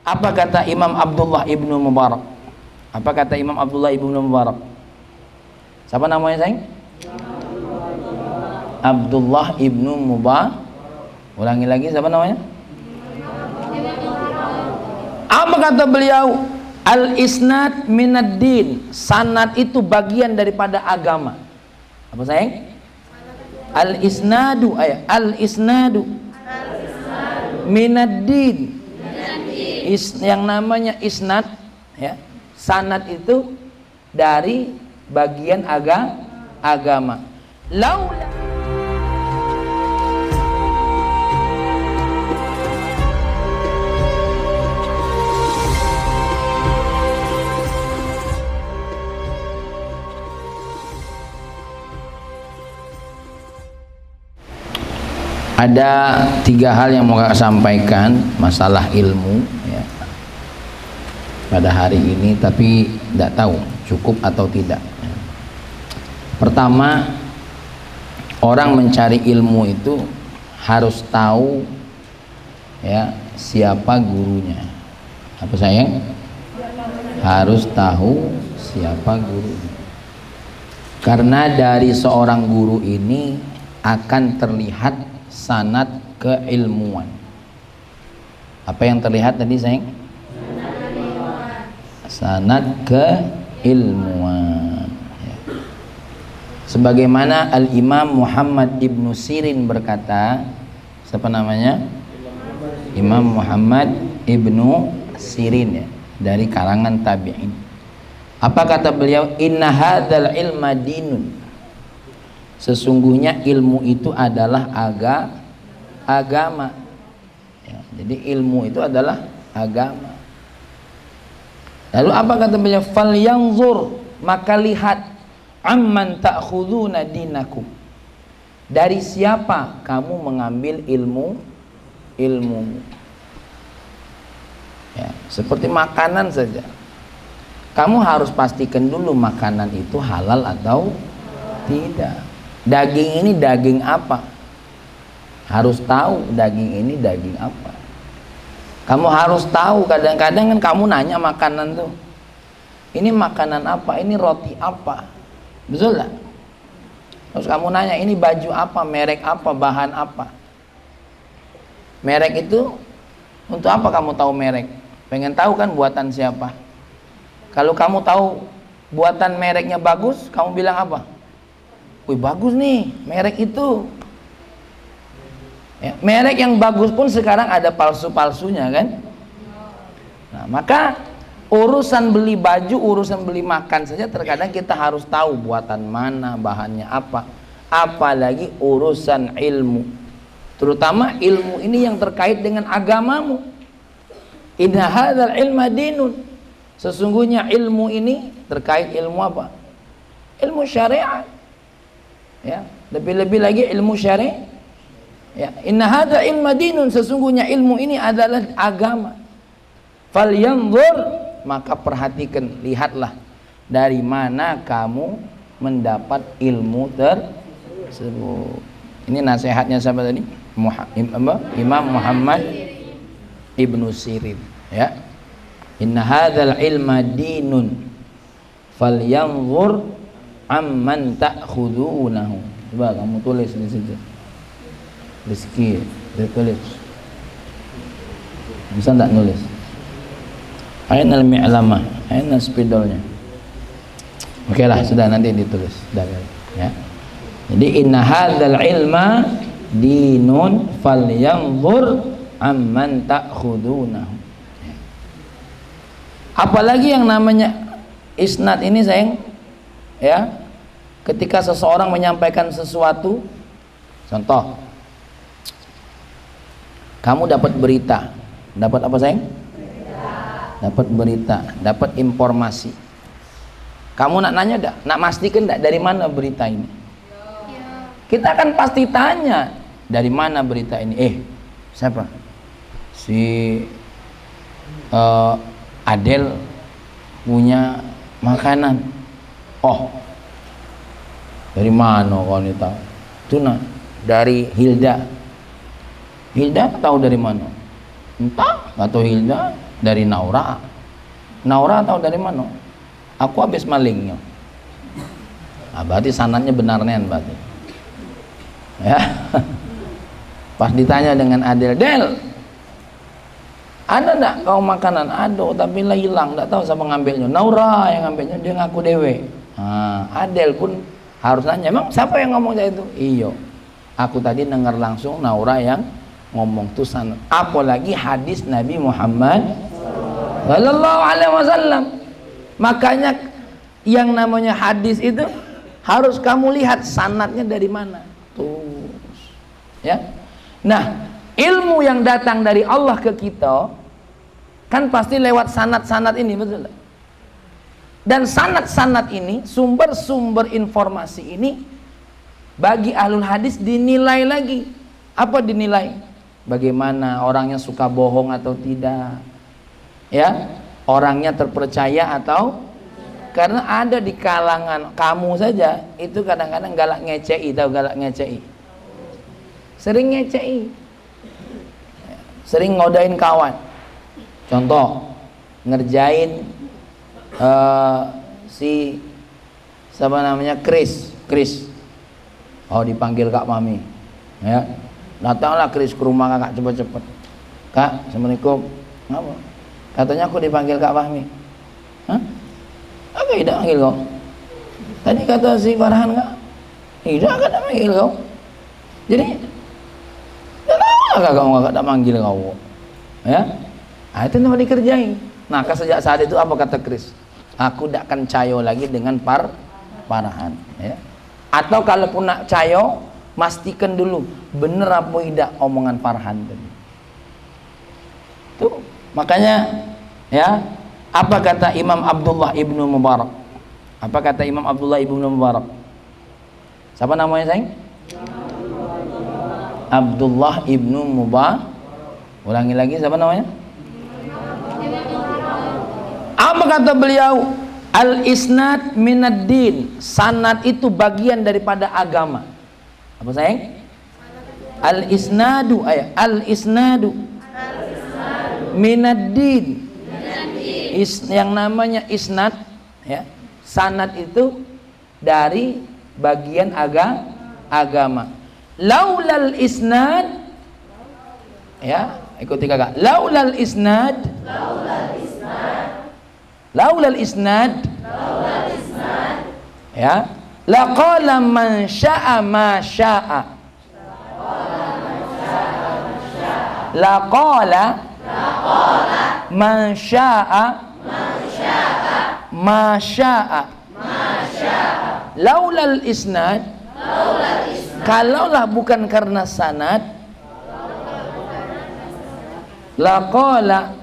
Apa kata Imam Abdullah ibnu Mubarak? Apa kata Imam Abdullah ibnu Mubarak? Siapa namanya sayang? Abdullah ibnu Mubarak. Ulangi lagi, siapa namanya? Apa kata beliau? Al-isnad minad din. Sanad itu bagian daripada agama. Apa sayang? Al-isnadu al-isnadu minad din. Yang namanya isnad ya, sanad itu dari bagian agama. Laula ada 3 hal yang mau kakak sampaikan masalah ilmu ya, pada hari ini, tapi tidak tahu cukup atau tidak. Pertama, orang mencari ilmu itu harus tahu ya siapa gurunya. Apa sayang? Harus tahu siapa gurunya. Karena dari seorang guru ini akan terlihat sanad keilmuan. Apa yang terlihat tadi sayang? Sanad keilmuan ya. Sebagaimana Al-Imam Muhammad ibnu Sirin berkata, siapa namanya? Imam Muhammad ibnu Sirin ya, dari kalangan tabi'in. Apa kata beliau? Inna hadzal ilma dinun. Sesungguhnya ilmu itu adalah agama ya, jadi ilmu itu adalah agama. Lalu apa kata beliau? Fal yanzur, maka lihat, amman ta'khuduna dinakum, dari siapa kamu mengambil ilmu ya, seperti makanan saja, kamu harus pastikan dulu makanan itu halal atau tidak. Daging ini daging apa? Harus tahu daging ini daging apa. Kamu harus tahu. Kadang-kadang kan kamu nanya makanan tuh, ini makanan apa? Ini roti apa? Betul lah. Terus kamu nanya, ini baju apa? Merek apa? Bahan apa? Merek itu untuk apa kamu tahu merek? Pengen tahu kan buatan siapa? Kalau kamu tahu buatan mereknya bagus, kamu bilang apa? Wih, bagus nih merek itu ya, merek yang bagus pun sekarang ada palsu-palsunya kan. Nah, maka urusan beli baju, urusan beli makan saja terkadang kita harus tahu buatan mana, bahannya apa. Apalagi urusan ilmu, terutama ilmu ini yang terkait dengan agamamu. Inna hadzal ilma dinun. Sesungguhnya ilmu ini terkait ilmu apa? Ilmu syariat ya, lebih-lebih lagi ilmu syari' ya. Inna hadza ilma dinun, sesungguhnya ilmu ini adalah agama. Falyanzur, maka perhatikan, lihatlah dari mana kamu mendapat ilmu tersebut. Ini nasihatnya siapa tadi? Imam Muhammad ibnu Sirin ya. Inna hadzal ilma dinun falyanzur amman ta'khudunahu. Coba kamu tulis di situ. Rizki, ditulis. Bisa enggak nulis? Ainal mi'lamah, ainal spidolnya. Oke lah, sudah, nanti ditulis. Sudah ya. Jadi inna hadzal ilma dinun falyanzur amman ta'khudunahu. Apalagi yang namanya isnad ini sayang ya, ketika seseorang menyampaikan sesuatu, contoh kamu dapat berita, dapat apa sayang? Dapat berita, dapat informasi. Kamu nak nanya enggak? Nak pastikan enggak dari mana berita ini? Kita akan pasti tanya, dari mana berita ini? Siapa? Si Adel punya makanan. Oh, dari mana kau ini tahu? Itu nah, dari Hilda. Hilda tahu dari mana? Entah, nggak tahu Hilda. Dari Naura. Naura tahu dari mana? Aku habis malingnya. Nah, berarti sanadnya benarnya berarti. Ya. Pas ditanya dengan Adel, Del, ada enggak kau makanan? Ada, tapi lah hilang, enggak tahu siapa ngambilnya. Naura yang ngambilnya, dia ngaku dewe. Nah, Adel pun harus nanya, emang siapa yang ngomong itu? Iyo, aku tadi dengar langsung Naura yang ngomong tuh sanad. Apalagi hadis Nabi Muhammad sallallahu alaihi wasallam. Makanya yang namanya hadis itu harus kamu lihat sanadnya dari mana. Tuh. Ya. Nah, ilmu yang datang dari Allah ke kita kan pasti lewat sanad-sanad ini, betul? Dan sanad-sanad ini, sumber-sumber informasi ini bagi ahlul hadis dinilai lagi. Apa dinilai? Bagaimana orangnya suka bohong atau tidak? Ya, orangnya terpercaya atau, karena ada di kalangan kamu saja itu kadang-kadang galak ngecei, tahu galak ngecei? Sering ngecei, sering ngodain kawan. Contoh, ngerjain si siapa namanya, Chris. Oh, dipanggil Kak Mami. Ya, datanglah Chris ke rumah kakak cepet-cepet. Kak, assalamualaikum. Apa? Katanya aku dipanggil Kak Fahmi. Hah? Apa tidak panggil kau? Tadi kata si Farhan enggak? Tidak akan panggil kau. Jadi, kenapa kamu enggak manggil kau? Ya? Nah, itu namanya dikerjain. Nah, sejak saat itu apa kata Chris? Aku tidak akan cayo lagi dengan Farhan. Ya? Atau kalaupun nak cayo, pastikan dulu bener apa tidak omongan Farhan tadi. Tuh. Makanya ya, apa kata Imam Abdullah ibnu Mubarak? Apa kata Imam Abdullah ibnu Mubarak? Siapa namanya, sayang? Abdullah ibnu Mubarak. Ulangi lagi, siapa namanya? Apa kata beliau? Al-isnad minad din. Sanad itu bagian daripada agama. Apa, sayang? Al-isnadu, al-isnadu minaddin. Yang namanya isnad, ya, sanad itu dari bagian agama. Laulal isnad, ya, ikuti kakak. Laulal isnad, ya, laqala man syaa ma syaa. Laqala man syaa ma syaa. Laulal isnad, kalaulah bukan karena sanad, laqala,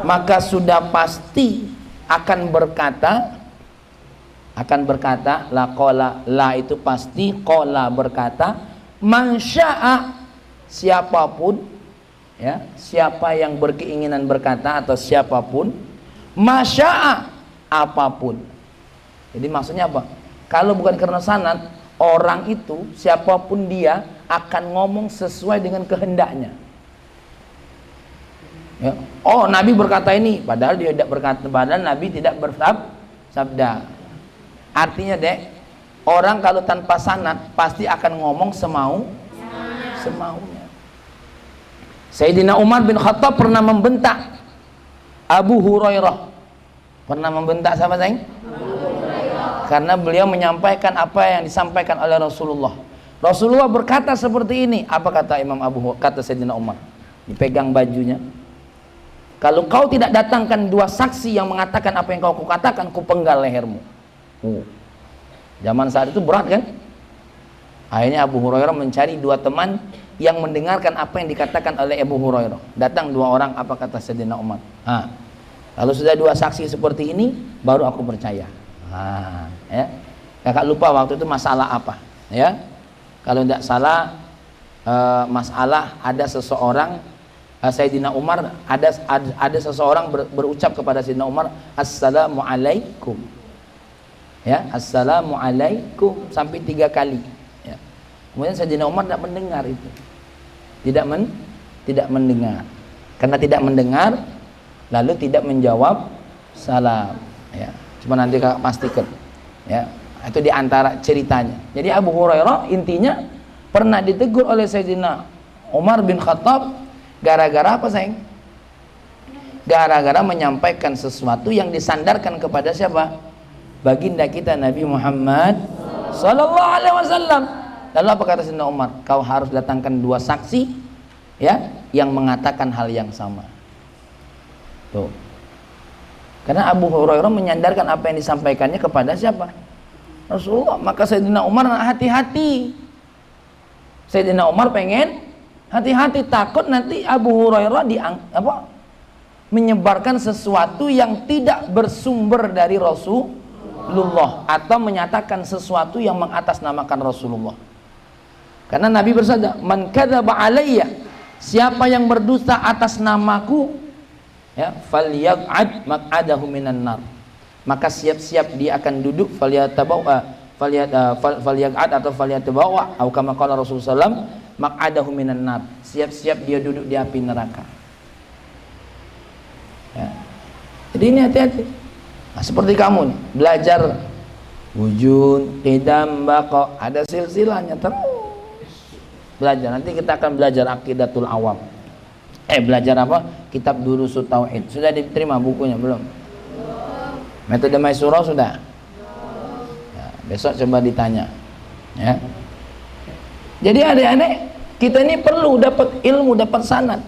maka sudah pasti akan berkata laqala, la itu pasti, qala berkata, man syaa, siapapun, ya, siapa yang berkeinginan berkata atau siapapun, masya'a, apapun. Jadi maksudnya apa? Kalau bukan karena sanad, orang itu siapapun dia akan ngomong sesuai dengan kehendaknya. Ya. Oh, Nabi berkata ini, padahal dia tidak berkata, padahal Nabi tidak bersabda. Artinya, Dek, orang kalau tanpa sanad pasti akan ngomong semaunya. Sayyidina Umar bin Khattab pernah membentak Abu Hurairah. Pernah membentak siapa, sayang? Karena beliau menyampaikan apa yang disampaikan oleh Rasulullah. Rasulullah berkata seperti ini. Apa kata kata Sayyidina Umar? Dipegang bajunya. Kalau kau tidak datangkan dua saksi yang mengatakan apa yang kau katakan, ku penggal lehermu. Zaman saat itu berat kan? Akhirnya Abu Hurairah mencari dua teman yang mendengarkan apa yang dikatakan oleh Abu Hurairah. Datang dua orang, apa kata Sayyidina Umar? Kalau sudah dua saksi seperti ini, baru aku percaya. Ya. Kakak lupa waktu itu masalah apa? Ya, kalau tidak salah, masalah ada seseorang, Sayyidina Umar, ada seseorang berucap kepada Sayyidina Umar, Assalamualaikum. Ya, Assalamualaikum sampai 3 kali. Ya. Kemudian Sayyidina Umar tidak mendengar itu. Tidak mendengar. karena tidak mendengar lalu tidak menjawab salam, ya. Cuma nanti kakak pastikan, ya. Itu diantara ceritanya. Jadi Abu Hurairah intinya pernah ditegur oleh Sayyidina Umar bin Khattab gara-gara apa, sayang? Gara-gara menyampaikan sesuatu yang disandarkan kepada siapa? Baginda kita Nabi Muhammad sallallahu alaihi wasallam. Lalu apa kata Sayyidina Umar? Kau harus datangkan 2 saksi, ya, yang mengatakan hal yang sama. Tuh. Karena Abu Hurairah menyandarkan apa yang disampaikannya kepada siapa? Rasulullah. Maka Sayyidina Umar hati-hati. Sayyidina Umar pengen hati-hati, takut nanti Abu Hurairah menyebarkan sesuatu yang tidak bersumber dari Rasulullah atau menyatakan sesuatu yang mengatasnamakan Rasulullah. Karena Nabi bersabda, "Man kadzaba alayya," siapa yang berdusta atas namaku, ya, falyaq'ad maq'adahu minan nar. Maka siap-siap dia akan duduk falyaq'ad atau falyatabawa atau kama qala Rasulullah sallallahu alaihi wasallam maq'adahu minan nar. Siap-siap dia duduk di api neraka. Ya. Jadi ini hati-hati. Nah, seperti kamu nih, belajar wujud, qidam, baqa, ada silsilahnya terus. Belajar. Nanti kita akan belajar Aqidatul Awam. Belajar apa? Kitab Durusut Tauhid. Sudah diterima bukunya belum? Metode Maisurah sudah? Ya, besok coba ditanya. Ya. Jadi adik-adik, kita ini perlu dapat ilmu, dapat sanad.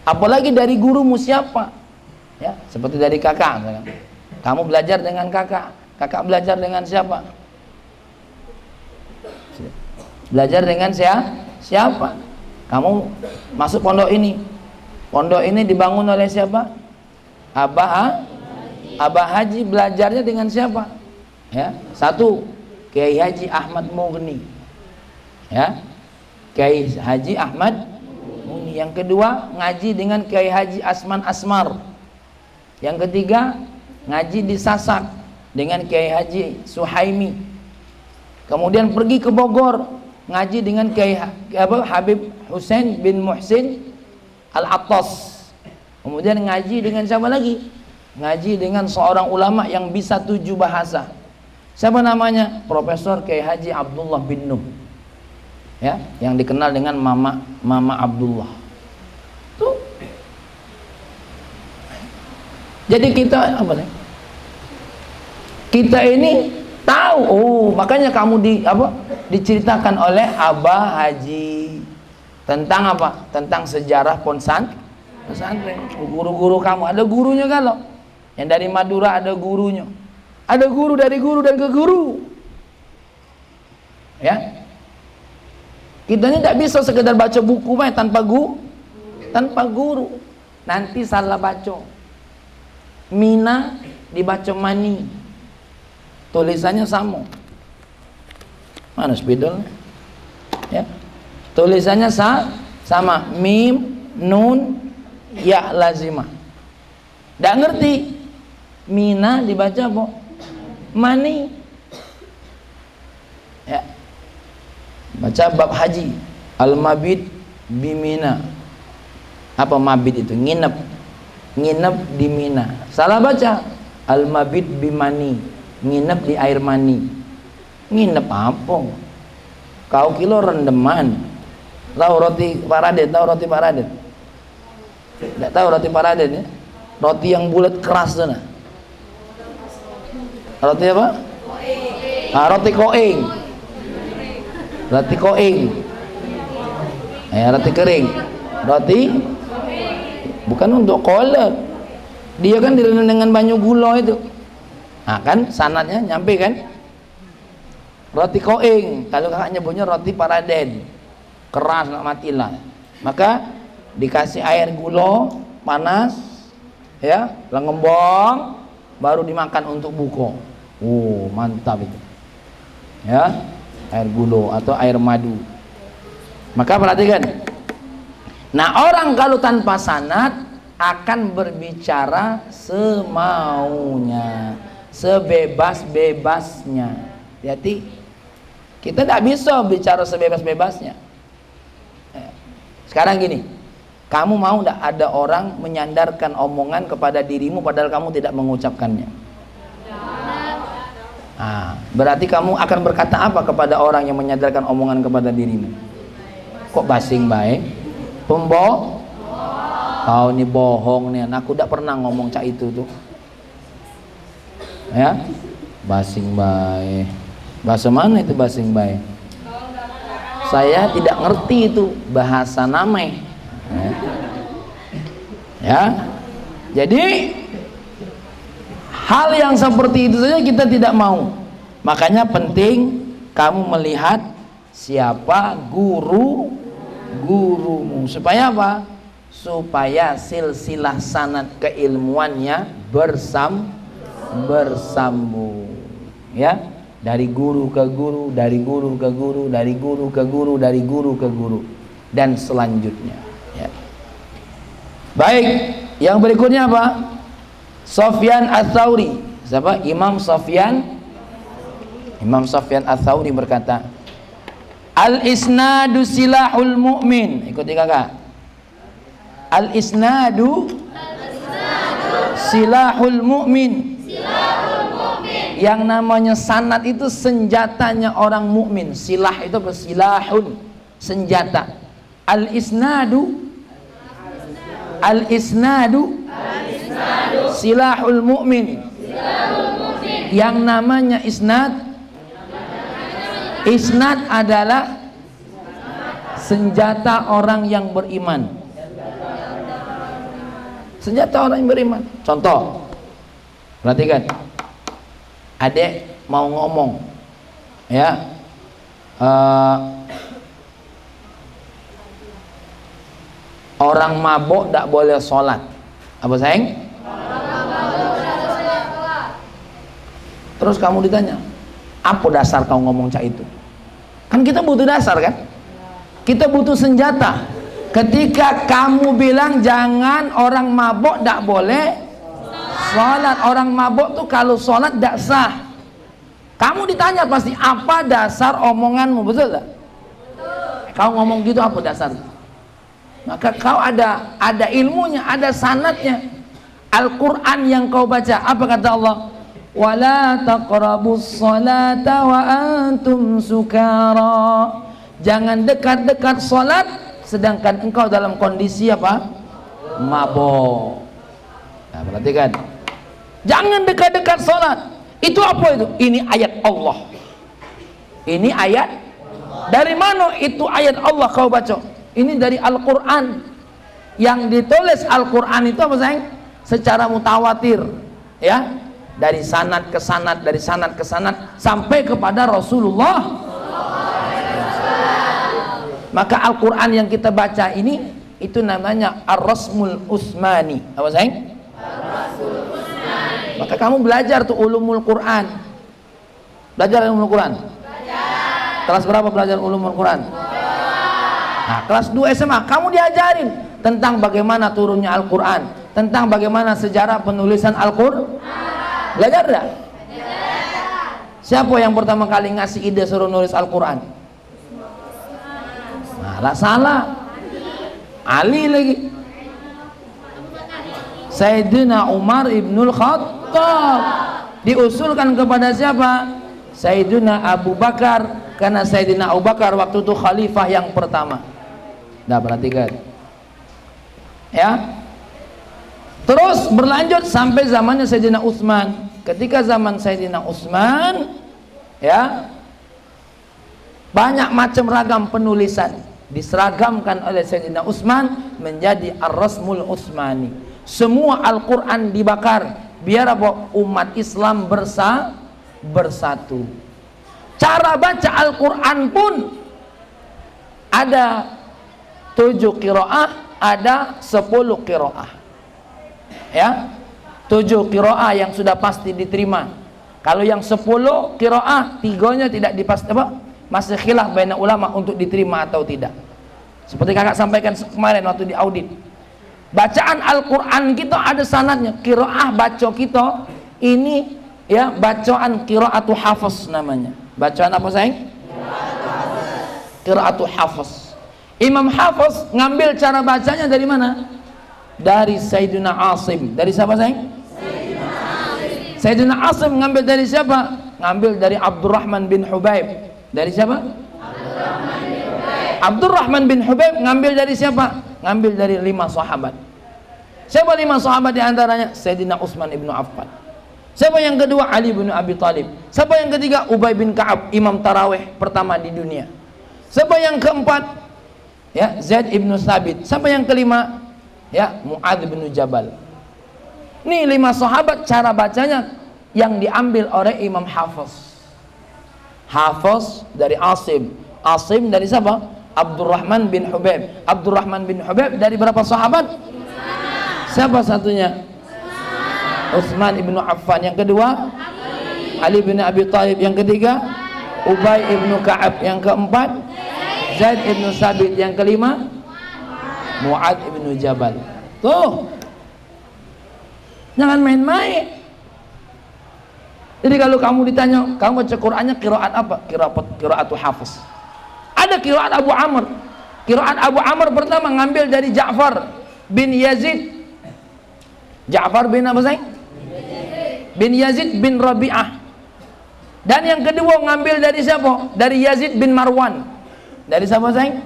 Apalagi dari gurumu siapa? Ya, seperti dari kakak. Kamu belajar dengan kakak. Kakak belajar dengan siapa? Belajar dengan siapa? Kamu masuk pondok ini. Pondok ini dibangun oleh siapa? Abah Haji. Belajarnya dengan siapa? Ya, 1 Kiai Haji Ahmad Mughni. Ya, Kiai Haji Ahmad Mughni. Yang kedua, ngaji dengan Kiai Haji Asman Asmar. Yang ketiga, ngaji di Sasak dengan Kiai Haji Suhaimi. Kemudian pergi ke Bogor, ngaji dengan Kiai Habib Husain bin Muhsin Al-Attas. Kemudian ngaji dengan siapa lagi? Ngaji dengan seorang ulama yang bisa 7 bahasa. Siapa namanya? Profesor Kiai Haji Abdullah bin Nuh. Ya, yang dikenal dengan Mama Abdullah. Tuh. Jadi kita apa nih? Kita ini tahu, makanya kamu diceritakan oleh Abah Haji tentang apa? Tentang sejarah pesantren. Guru-guru kamu, ada gurunya kan loh. Yang dari Madura ada gurunya. Ada guru dari guru dan ke guru. Ya. Kita ini tidak bisa sekedar baca buku tanpa guru. Nanti salah baca. Mina dibaca mani. Tulisannya sama. Mana spidolnya? Ya. Tulisannya sama. Mim, nun, ya lazimah. Tidak ngerti. Mina dibaca apa? Mani. Ya. Baca bab haji. Al-mabid bimina. Apa mabid itu? Nginep di Mina. Salah baca. Al-mabid bimani. Nginep di air mani. Nginep apa? Kau kilo rendeman. Tahu roti Pak Raden? Tidak tahu roti Pak Raden ya? Roti yang bulat keras tuh nah. Roti apa? Roti koeng. Roti koeng. Roti kering. Roti bukan untuk kolak. Dia kan direndam dengan banyu gula itu. Nah kan sanadnya nyampe kan? Roti koeng. Kalau kakak nyebutnya roti Paraden. Keras nak matilah. Maka dikasih air gula panas, ya, ngembang, baru dimakan untuk buka. Mantap itu. Ya, air gula atau air madu. Maka perhatikan. Nah, orang kalau tanpa sanad akan berbicara semaunya, sebebas-bebasnya. Jadi kita tidak bisa bicara sebebas-bebasnya. Sekarang gini, Kamu mau tidak ada orang menyandarkan omongan kepada dirimu padahal kamu tidak mengucapkannya? Nah, berarti kamu akan berkata apa kepada orang yang menyandarkan omongan kepada dirimu? Kok basing baik? Pembohong? Kau ini bohong nih, aku tidak pernah ngomong cak itu tuh. Ya, basing baik. Bahasa mana itu basing baik? Saya tidak ngerti itu bahasa nameh. Ya, jadi hal yang seperti itu saja kita tidak mau. Makanya penting kamu melihat siapa gurumu. Supaya apa? Supaya silsilah sanad keilmuannya bersambung. Ya, dari guru ke guru, dari guru ke guru, dari guru ke guru, dari guru ke guru, dan selanjutnya. Ya. Baik, yang berikutnya apa? Sufyan Ats-Tsauri. Siapa? Imam Sufyan Ats-Tsauri berkata, Al-isnadu silahul mu'min. Ikuti kakak. Al-isnadu silahul mu'min. Yang namanya sanad itu senjatanya orang mukmin. Silah itu apa? Silahun, senjata. Al-isnadu silahul mu'min. Yang namanya isnad adalah senjata orang yang beriman. Senjata orang yang beriman. Contoh, perhatikan. Adek mau ngomong, ya, orang mabuk tidak boleh sholat. Apa sayang? Terus kamu ditanya, apa dasar kau ngomong cak itu? Kan kita butuh dasar kan? Kita butuh senjata. Ketika kamu bilang jangan orang mabuk tidak boleh sholat, orang mabuk tuh kalau sholat tidak sah. Kamu ditanya pasti apa dasar omonganmu, betul tak? Kau ngomong gitu apa dasarnya? Maka kau ada ilmunya, ada sanadnya. Al-Quran yang kau baca, apa kata Allah? Wala taqrabus salata wa antum sukara. Jangan dekat-dekat salat sedangkan engkau dalam kondisi apa? Mabok. Nah, perhatikan. Jangan dekat-dekat salat. Itu apa itu? Ini ayat Allah. Ini ayat. Dari mana itu ayat Allah kau baca? Ini dari Al-Quran. Yang ditulis Al-Quran itu apa sayang? Secara mutawatir, ya, dari sanad ke sanad, dari sanad ke sanad sampai kepada Rasulullah. Maka Al-Quran yang kita baca ini itu namanya Ar-Rasmul Utsmani. Apa sayang? Ar-Rasmul Utsmani. Maka kamu belajar tuh ulumul Quran. Belajar ulumul Quran. Kelas berapa belajar ulumul Quran? Nah, kelas 2 SMA kamu diajarin tentang bagaimana turunnya Al-Quran, tentang bagaimana sejarah penulisan Al-Quran. Belajar enggak? Siapa yang pertama kali ngasih ide suruh nulis Al-Quran? Nah, salah. Ali lagi. Sayyidina Umar ibnul Khattab. Diusulkan kepada siapa? Sayyidina Abu Bakar, karena Sayyidina Abu Bakar waktu itu khalifah yang pertama. Nah, perhatikan. Ya. Terus berlanjut sampai zamannya Sayyidina Utsman. Ketika zaman Sayyidina Utsman, ya, banyak macam ragam penulisan diseragamkan oleh Sayyidina Utsman menjadi Ar-Rasmul Utsmani. Semua Al-Quran dibakar biar apa? Umat Islam bersatu. Cara baca Al-Quran pun ada 7 qiraah, ada 10 qiraah. Ya, 7 qiraah yang sudah pasti diterima. Kalau yang 10 qiraah, 3-nya tidak dipasti apa? Masih khilaf baina ulama untuk diterima atau tidak. Seperti kakak sampaikan kemarin waktu di audit. Bacaan Al-Quran kita ada sanadnya. Qiraah baca kita ini, ya, bacaan qiraatu hafaz namanya. Bacaan apa sayang? Qiraatu hafaz. Imam Hafiz ngambil cara bacanya dari mana? Dari Sayyidina Asim. Dari siapa, sayang? Sayyidina Asim ngambil dari siapa? Ngambil dari Abdurrahman bin Hubaib. Dari siapa? Abdurrahman bin Hubaib ngambil dari siapa? Ngambil dari 5 sahabat. Siapa 5 sahabat di antaranya? Sayyidina Utsman ibnu Affan. Siapa yang kedua? Ali bin Abi Thalib. Siapa yang ketiga? Ubay bin Ka'ab, imam tarawih pertama di dunia. Siapa yang keempat? Ya, Zaid ibnu Thabit. Siapa yang kelima? Ya, Mu'adz bin Jabal. Nih 5 sahabat cara bacanya yang diambil oleh Imam Hafiz. Hafiz dari Asim. Asim dari siapa? Abdurrahman bin Hubaib. Abdurrahman bin Hubaib dari berapa sahabat? Siapa satunya? Utsman ibnu Affan. Yang kedua? Ali bin Abi Thalib. Yang ketiga? Ubay ibnu Ka'ab. Yang keempat? Zaid ibnu Thabit. Yang kelima? Mu'adz ibnu Jabal. Tuh, jangan main-main. Jadi kalau kamu ditanya, kamu baca Qur'annya qiraat apa? Qiraatu Hafiz. Ada qiraat Abu Amr. Qiraat Abu Amr pertama ngambil dari Ja'far bin Yazid. Ja'far bin apa, sayang? Bin Yazid bin Rabi'ah. Dan yang kedua ngambil dari siapa? Dari Yazid bin Marwan. Dari siapa, sayang?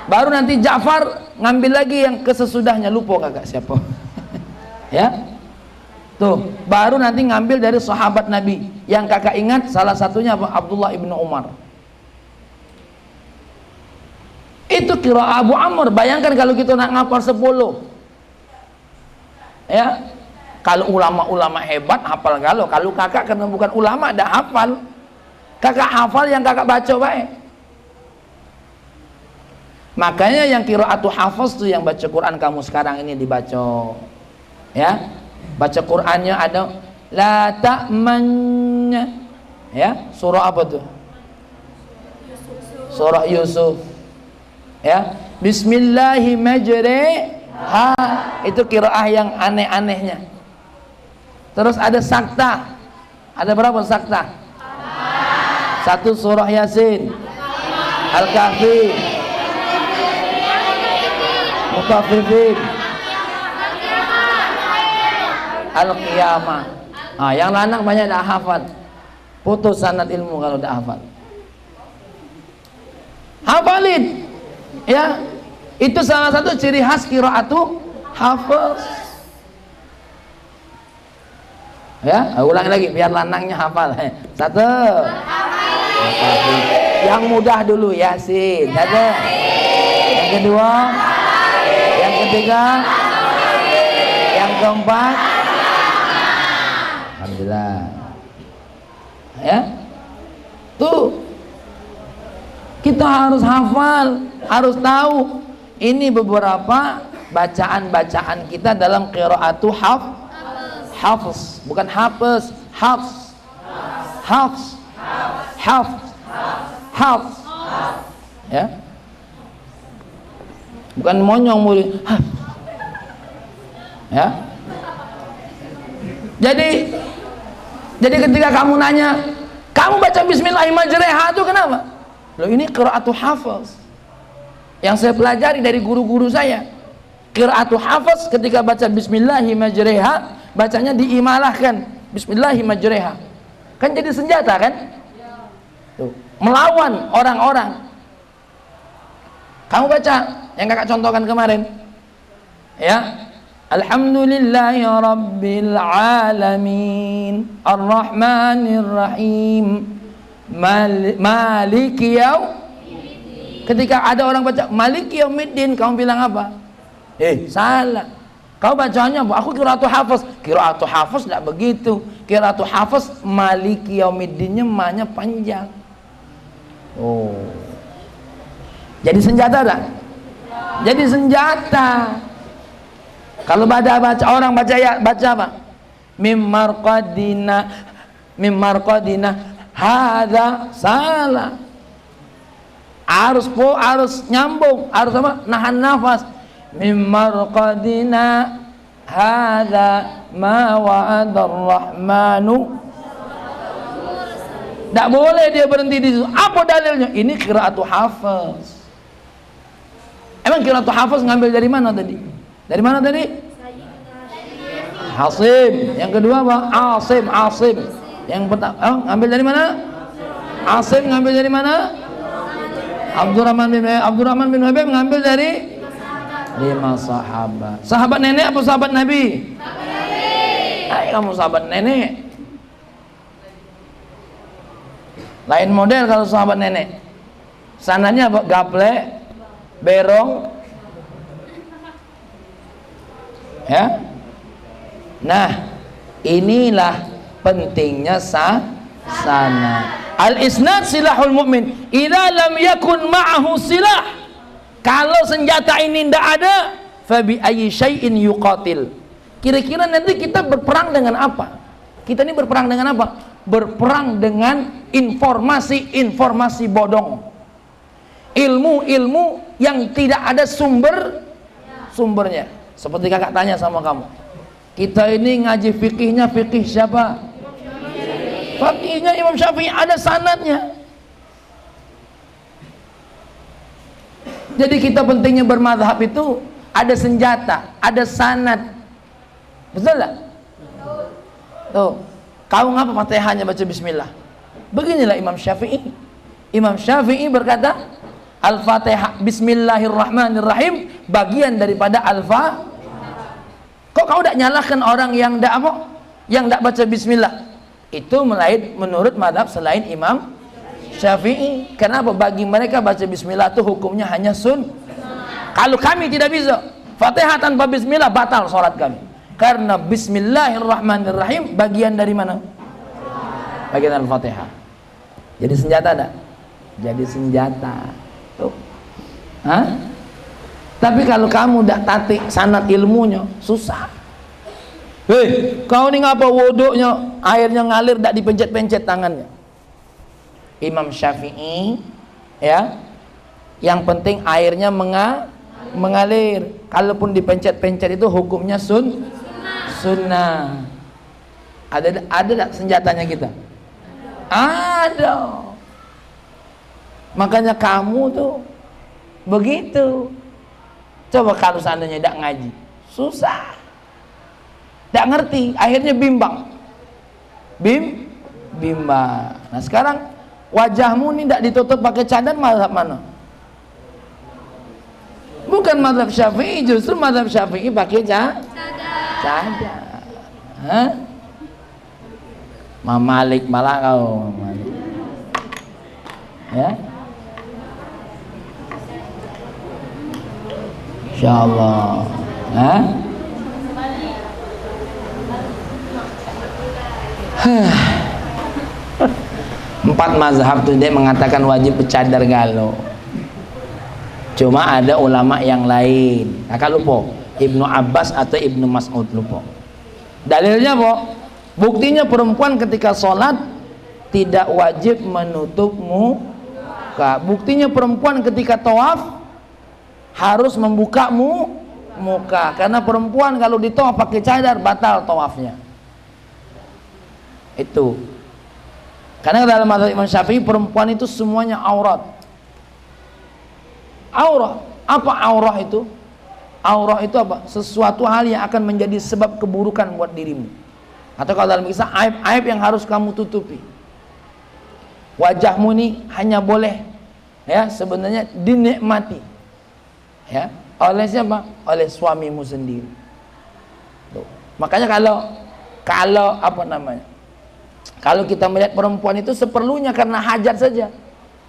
Baru nanti Ja'far ngambil lagi yang kesesudahnya, lupa kakak siapa. Ya, tuh baru nanti ngambil dari sahabat Nabi yang kakak ingat salah satunya apa? Abdullah ibnu Umar. Itu qiraat Abu Amr. Bayangkan kalau kita nak ngapal 10, ya, kalau ulama-ulama hebat hafal galau. Kalau kakak karena bukan ulama dah hafal, kakak hafal yang kakak baca baik. Makanya yang qiraatu Hafiz tuh yang baca Quran kamu sekarang ini dibaca, ya, baca Qurannya ada la ta'mannya, ya, surah apa tuh? Surah Yusuf, ya, Bismillahirrahmanirrahim. Itu qiraah yang aneh-anehnya. Terus ada sakta. Ada berapa sakta? 1 surah Yasin, Al-Kahfi, Mutaffifin, Al-Qiyamah. Yang lanang banyak dah hafal. Putus sanad ilmu kalau dah hafal. Hafalin, ya. Itu salah satu ciri khas qiraatu Hafiz. Ya, ulang lagi biar lanangnya hafal. 1. Yang mudah dulu Yasin. Yang kedua, yang ketiga, yang keempat, alhamdulillah, ya. Tuh kita harus hafal, harus tahu. Ini beberapa bacaan-bacaan kita dalam qiraatu Hafiz, bukan Hafiz, Hafiz, Hafiz, Hafiz, Hafiz, ya. Bukan monyong murid. Ya. Jadi ketika kamu nanya, kamu baca Bismillahirrahmanirrahim itu kenapa? Loh, ini qiraatu Hafiz. Yang saya pelajari dari guru-guru saya. Qiraatu Hafiz ketika baca Bismillahirrahmanirrahim, bacanya diimalahkan. Bismillahirrahmanirrahim. Kan jadi senjata kan? Tuh, melawan orang-orang. Kamu baca yang kakak contohkan kemarin, ya, Alhamdulillahi Rabbil Alamin Ar-Rahmanir-Rahim Maliki Yaumiddin. Ketika ada orang baca Maliki Yaumiddin, kamu bilang apa? Salah. Kau bacanya, aku qiraatu Hafiz. Qiraatu Hafiz tidak begitu. Qiraatu Hafiz Maliki Yaumiddinnya ma-nya panjang. Oh, jadi senjata tak? Jadi senjata. Kalau baca orang baca ya, baca apa? Mimmarqadina hadza, salah. Harus nyambung, harus apa? Nahan nafas. Mimmarqadina hadza ma wa'adar rahmanu. Tidak boleh dia berhenti di situ. Apa dalilnya? Ini qiraatu Hafiz. Emang qiraatul Hafs ngambil dari mana tadi? Dari mana tadi? Hasim. Yang kedua apa? Asim. Yang pertama ngambil dari mana? Asim ngambil dari mana? Abdurrahman bin Habib ngambil dari 5 sahabat. Sahabat nenek apa sahabat Nabi? Kamu sahabat nenek. Lain model kalau sahabat nenek. Sananya apa? Gaplek, berong, ya. Nah, inilah pentingnya sanad. Al-isnad silahul mu'min. Idza lam yakun ma'ahu silah. Kalau senjata ini tidak ada, fa bi ayyi syai'in yuqatil. Kira-kira nanti kita berperang dengan apa? Kita ini berperang dengan apa? Berperang dengan informasi-informasi bodong. Ilmu-ilmu yang tidak ada sumbernya. Seperti kakak tanya sama kamu. Kita ini ngaji fikihnya fikih siapa? Fikihnya Imam Syafi'i, ada sanadnya. Jadi kita pentingnya bermadhab itu ada senjata, ada sanad. Betul tak? Tuh, kau ngapa Fatihahnya baca bismillah? Beginilah Imam Syafi'i. Imam Syafi'i berkata, Al-Fatihah Bismillahirrahmanirrahim bagian daripada Al-Fatihah. Kok kau tidak nyalahkan orang yang tidak apa? Yang tidak baca bismillah? Itu menurut madhab selain Imam Syafi'i. Kenapa? Bagi mereka baca bismillah itu hukumnya hanya Kalau kami tidak bisa Fatihah tanpa bismillah, batal sholat kami. Karena Bismillahirrahmanirrahim bagian dari mana? Bagian Al-Fatihah. Jadi senjata tak? Jadi senjata. Tuh. Hah? Tapi kalau kamu tidak tatik sanad ilmunya, susah. Hei, kau ini ngapa wuduknya airnya ngalir tidak dipencet-pencet tangannya? Imam Syafi'i, ya, yang penting airnya mengalir. Kalaupun dipencet-pencet itu hukumnya sunnah. Ada tak senjatanya kita? Ada. Makanya kamu tuh begitu. Coba kalau seandainya tidak ngaji, susah. Tidak ngerti, akhirnya bimbang. Bimbang. Nah sekarang wajahmu ini tidak ditutup pakai cadar, mazhab mana? Bukan mazhab Syafi'i, justru mazhab Syafi'i pakai cadar. Hah? Malik malah kau. Ya. Insyaallah. Hah? 4 mazhab itu dia mengatakan wajib bercadar galau. Cuma ada ulama yang lain. Kakak lupa, Ibnu Abbas atau Ibnu Mas'ud lupa. Dalilnya apa? Buktinya perempuan ketika sholat tidak wajib menutup muka. Buktinya perempuan ketika tawaf harus membuka muka. Karena perempuan kalau ditawaf pakai cadar batal tawafnya. Itu. Karena dalam mazhab Imam Syafi'i perempuan itu semuanya aurat. Aurat. Apa aurah itu? Aurah itu apa? Sesuatu hal yang akan menjadi sebab keburukan buat dirimu. Atau kalau dalam kisah aib-aib yang harus kamu tutupi. Wajahmu ini hanya boleh ya sebenarnya dinikmati ya oleh siapa? Oleh suamimu sendiri. Tuh. Makanya kalau apa namanya? Kalau kita melihat perempuan itu seperlunya karena hajat saja,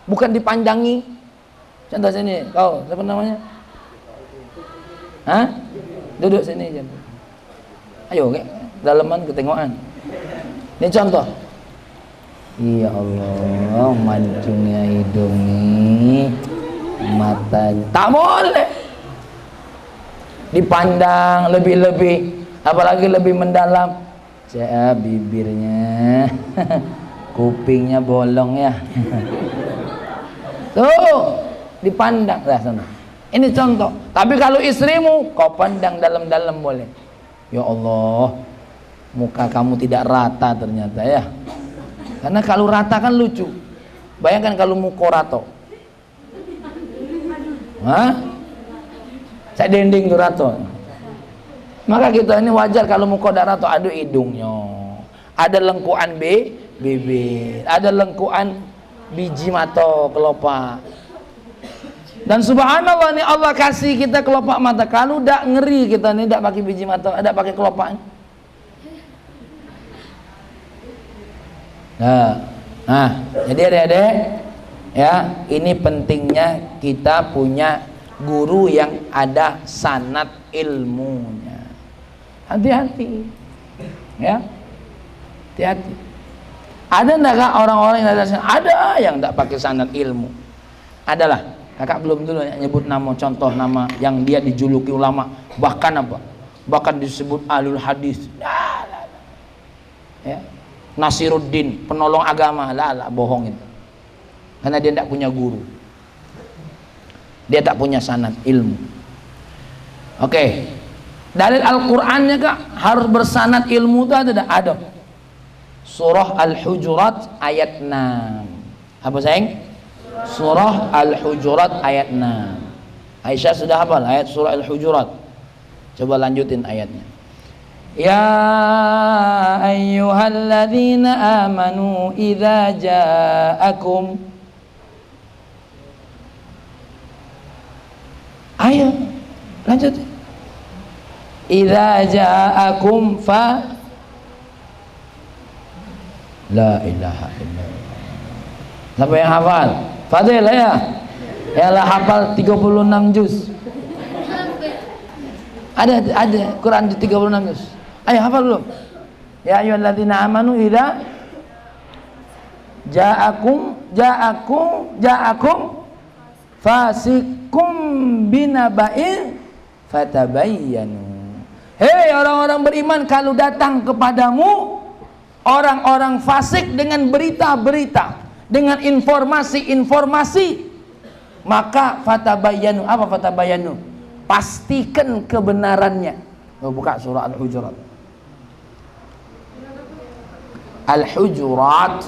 bukan dipandangi. Contoh sini, kau siapa namanya? Hah? Duduk sini aja. Ayo, dalaman ketengokan. Ini contoh. Ya Allah, mancungnya hidungnya, matanya. Tak boleh dipandang lebih-lebih, apalagi lebih mendalam. Bibirnya, kupingnya bolong ya. Tuh, dipandang lah sana. Ini contoh. Tapi kalau istrimu, kau pandang dalam-dalam boleh. Ya Allah, muka kamu tidak rata ternyata ya. Karena kalau rata kan lucu. Bayangkan kalau muka rato. Hah? Saya dending tu rato. Maka kita ini wajar kalau mukodara tu ada hidungnya, ada lengkuan bibir, ada lengkuan biji mata kelopak. Dan subhanallah ni Allah kasih kita kelopak mata. Kalau dak ngeri kita ni dak pakai biji mata, dak pakai kelopak. Nah, jadi adik-adik ya, ini pentingnya kita punya guru yang ada sanad ilmunya. Hati-hati ya, hati-hati. Ada enggak orang-orang yang ada sanad? Ada yang enggak pakai sanad ilmu. Adalah, kakak belum dulu nyebut nama, contoh nama yang dia dijuluki ulama, bahkan apa, bahkan disebut alul hadis. Ya, Nasiruddin, penolong agama. Lah, bohong itu, karena dia tidak punya guru, dia tak punya sanad ilmu. Oke, dalil Al-Qur'annya kak harus bersanad ilmu itu ada. Surah Al-Hujurat ayat 6. Apa sayang? Surah Al-Hujurat ayat 6. Aisyah sudah hafal ayat surah Al-Hujurat. Coba lanjutin ayatnya. Ya ayyuhalladzina amanu idza ja'akum. Ayo lanjut. Idza ja'akum fa la ilaha illallah. Siapa yang hafal? Fadil ya? Yalah hafal 36 juz. Ada Quran di 36 juz. Ayo hafal belum? Ya ayyuhalladzina amanu idza ja'akum fasikum binaba'in fatabayyanu. Hei orang-orang beriman, kalau datang kepadamu orang-orang fasik dengan berita-berita, dengan informasi-informasi, maka fatabayyanu. Apa fatabayyanu? Pastikan kebenarannya. Buka surah Al-Hujurat. Al-Hujurat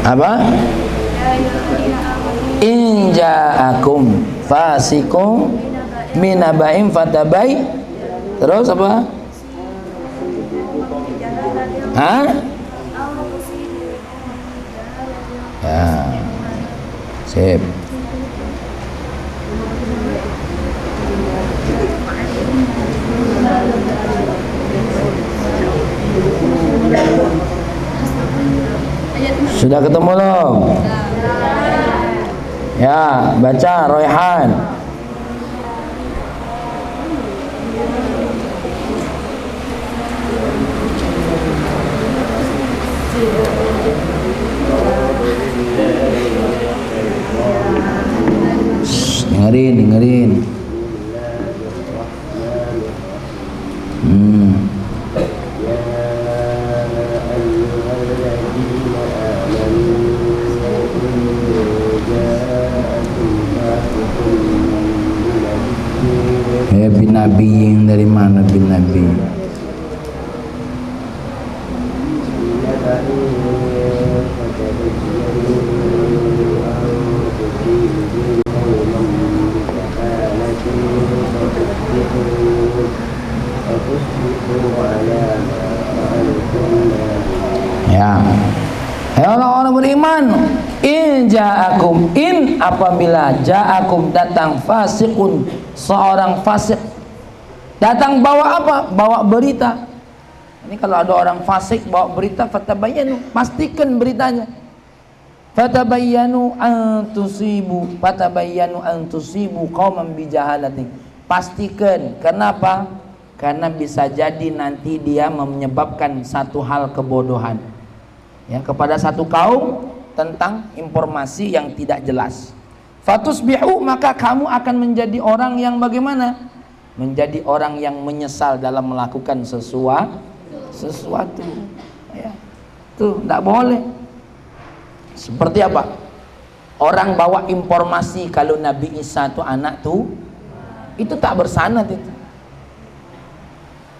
apa? In ja'akum fasikum minaba'im fatabai. Terus apa? Hah? Ya, sip. Sudah ketemu belum? Ya, baca Royhan. Dengerin. Bin Nabi, dari mana bin Nabi? Ya, orang-orang beriman, in ja'akum, in apabila ja'akum datang fasikun, seorang fasik datang bawa apa? Bawa berita. Ini kalau ada orang fasik bawa berita, fatabayyanu, pastikan beritanya. Fatabayyanu an tusibu qauman bijahalatin. Pastikan. Kenapa? Karena bisa jadi nanti dia menyebabkan satu hal kebodohan, ya, kepada satu kaum tentang informasi yang tidak jelas. Fatusbihu, maka kamu akan menjadi orang yang bagaimana? Menjadi orang yang menyesal dalam melakukan sesuatu. Ya. Tuh, tidak boleh. Seperti apa? Orang bawa informasi kalau Nabi Isa itu anak tuh, itu tak bersanad itu.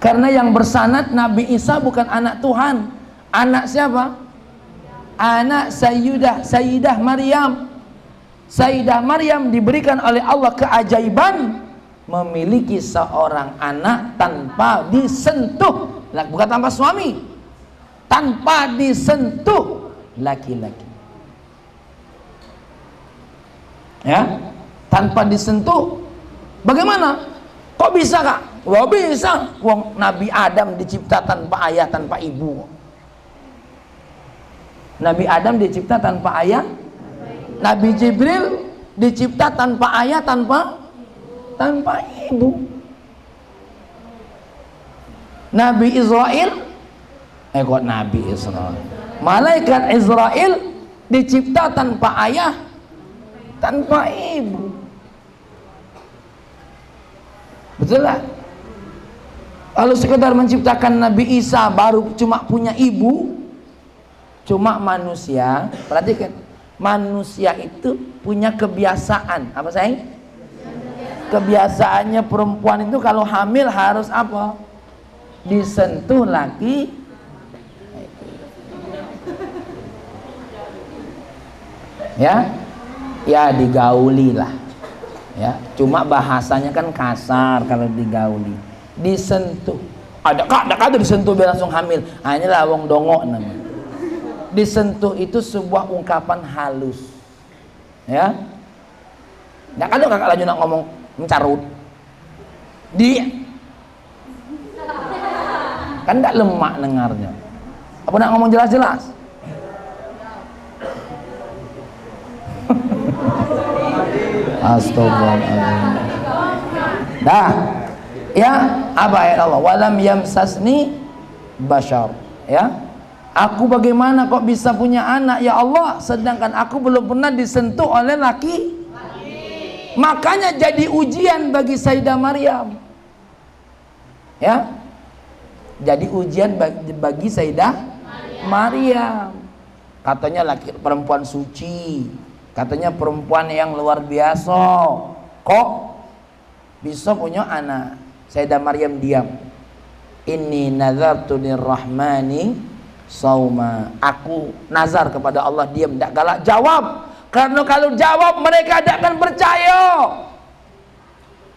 Karena yang bersanad Nabi Isa bukan anak Tuhan. Anak siapa? Anak Sayyidah Maryam. Sayyidah Maryam diberikan oleh Allah keajaiban memiliki seorang anak tanpa disentuh, bukan tanpa suami, tanpa disentuh laki-laki. Ya, tanpa disentuh. Bagaimana? Kok bisa, Kak? Wah, bisa. Wong Nabi Adam dicipta tanpa ayah, tanpa ibu. Nabi Adam dicipta tanpa ayah. Nabi Jibril dicipta tanpa ayah, tanpa ibu. Nabi Israel, kok Nabi Israel, malaikat Israel dicipta tanpa ayah, tanpa ibu. Betul lah. Kalau sekedar menciptakan Nabi Isa baru cuma punya ibu, cuma manusia. Perhatikan, manusia itu punya kebiasaan. Apa sayang? Kebiasaannya perempuan itu kalau hamil harus apa? Disentuh laki. Ya digauli lah. Ya, cuma bahasanya kan kasar kalau digauli. Disentuh. Ada disentuh biar langsung hamil. Nah, inilah wong dongo namanya. Disentuh itu sebuah ungkapan halus. Ya. Enggak ada kakak lagi nak ngomong mencarut. Kan enggak lemak dengarnya. Apa nak ngomong jelas-jelas? Astagfirullahaladzim. Dah, ya, apa ayat Allah? Walam yamsasni bashar. Ya, aku bagaimana kok bisa punya anak ya Allah, sedangkan aku belum pernah disentuh oleh laki. Makanya jadi ujian bagi Sayyidah Maryam. Ya, jadi ujian bagi Sayyidah Maryam. Katanya laki perempuan suci. Katanya perempuan yang luar biasa, kok bisa punya anak? Sayyidah Maryam diam. Inni nazartu lirrahmani sauma. Aku nazar kepada Allah, diam, tidak galak jawab. Karena kalau jawab mereka tidak akan percaya.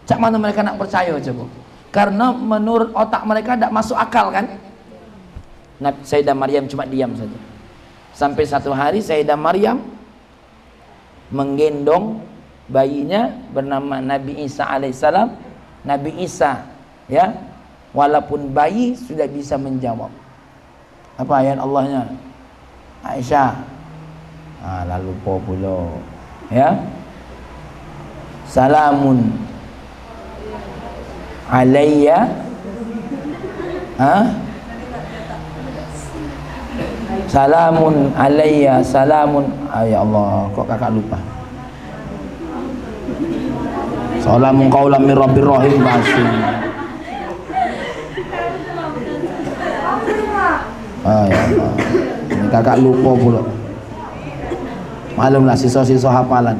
Cak mana mereka nak percaya coba? Karena menurut otak mereka tidak masuk akal kan? Sayyidah Maryam cuma diam saja. Sampai satu hari Sayyidah Maryam menggendong bayinya bernama Nabi Isa alaihissalam. Nabi Isa, ya, walaupun bayi sudah bisa menjawab. Apa ayat Allahnya? Aisyah. Lalu pula, ya. Salamun alayya. Salamun alayya, salamun. Ya Allah, kok kakak lupa. Salamun qaulan min rabbir rahim basin. Ya Allah, ini kakak lupa pula. Malumlah sisa-sisa hafalan.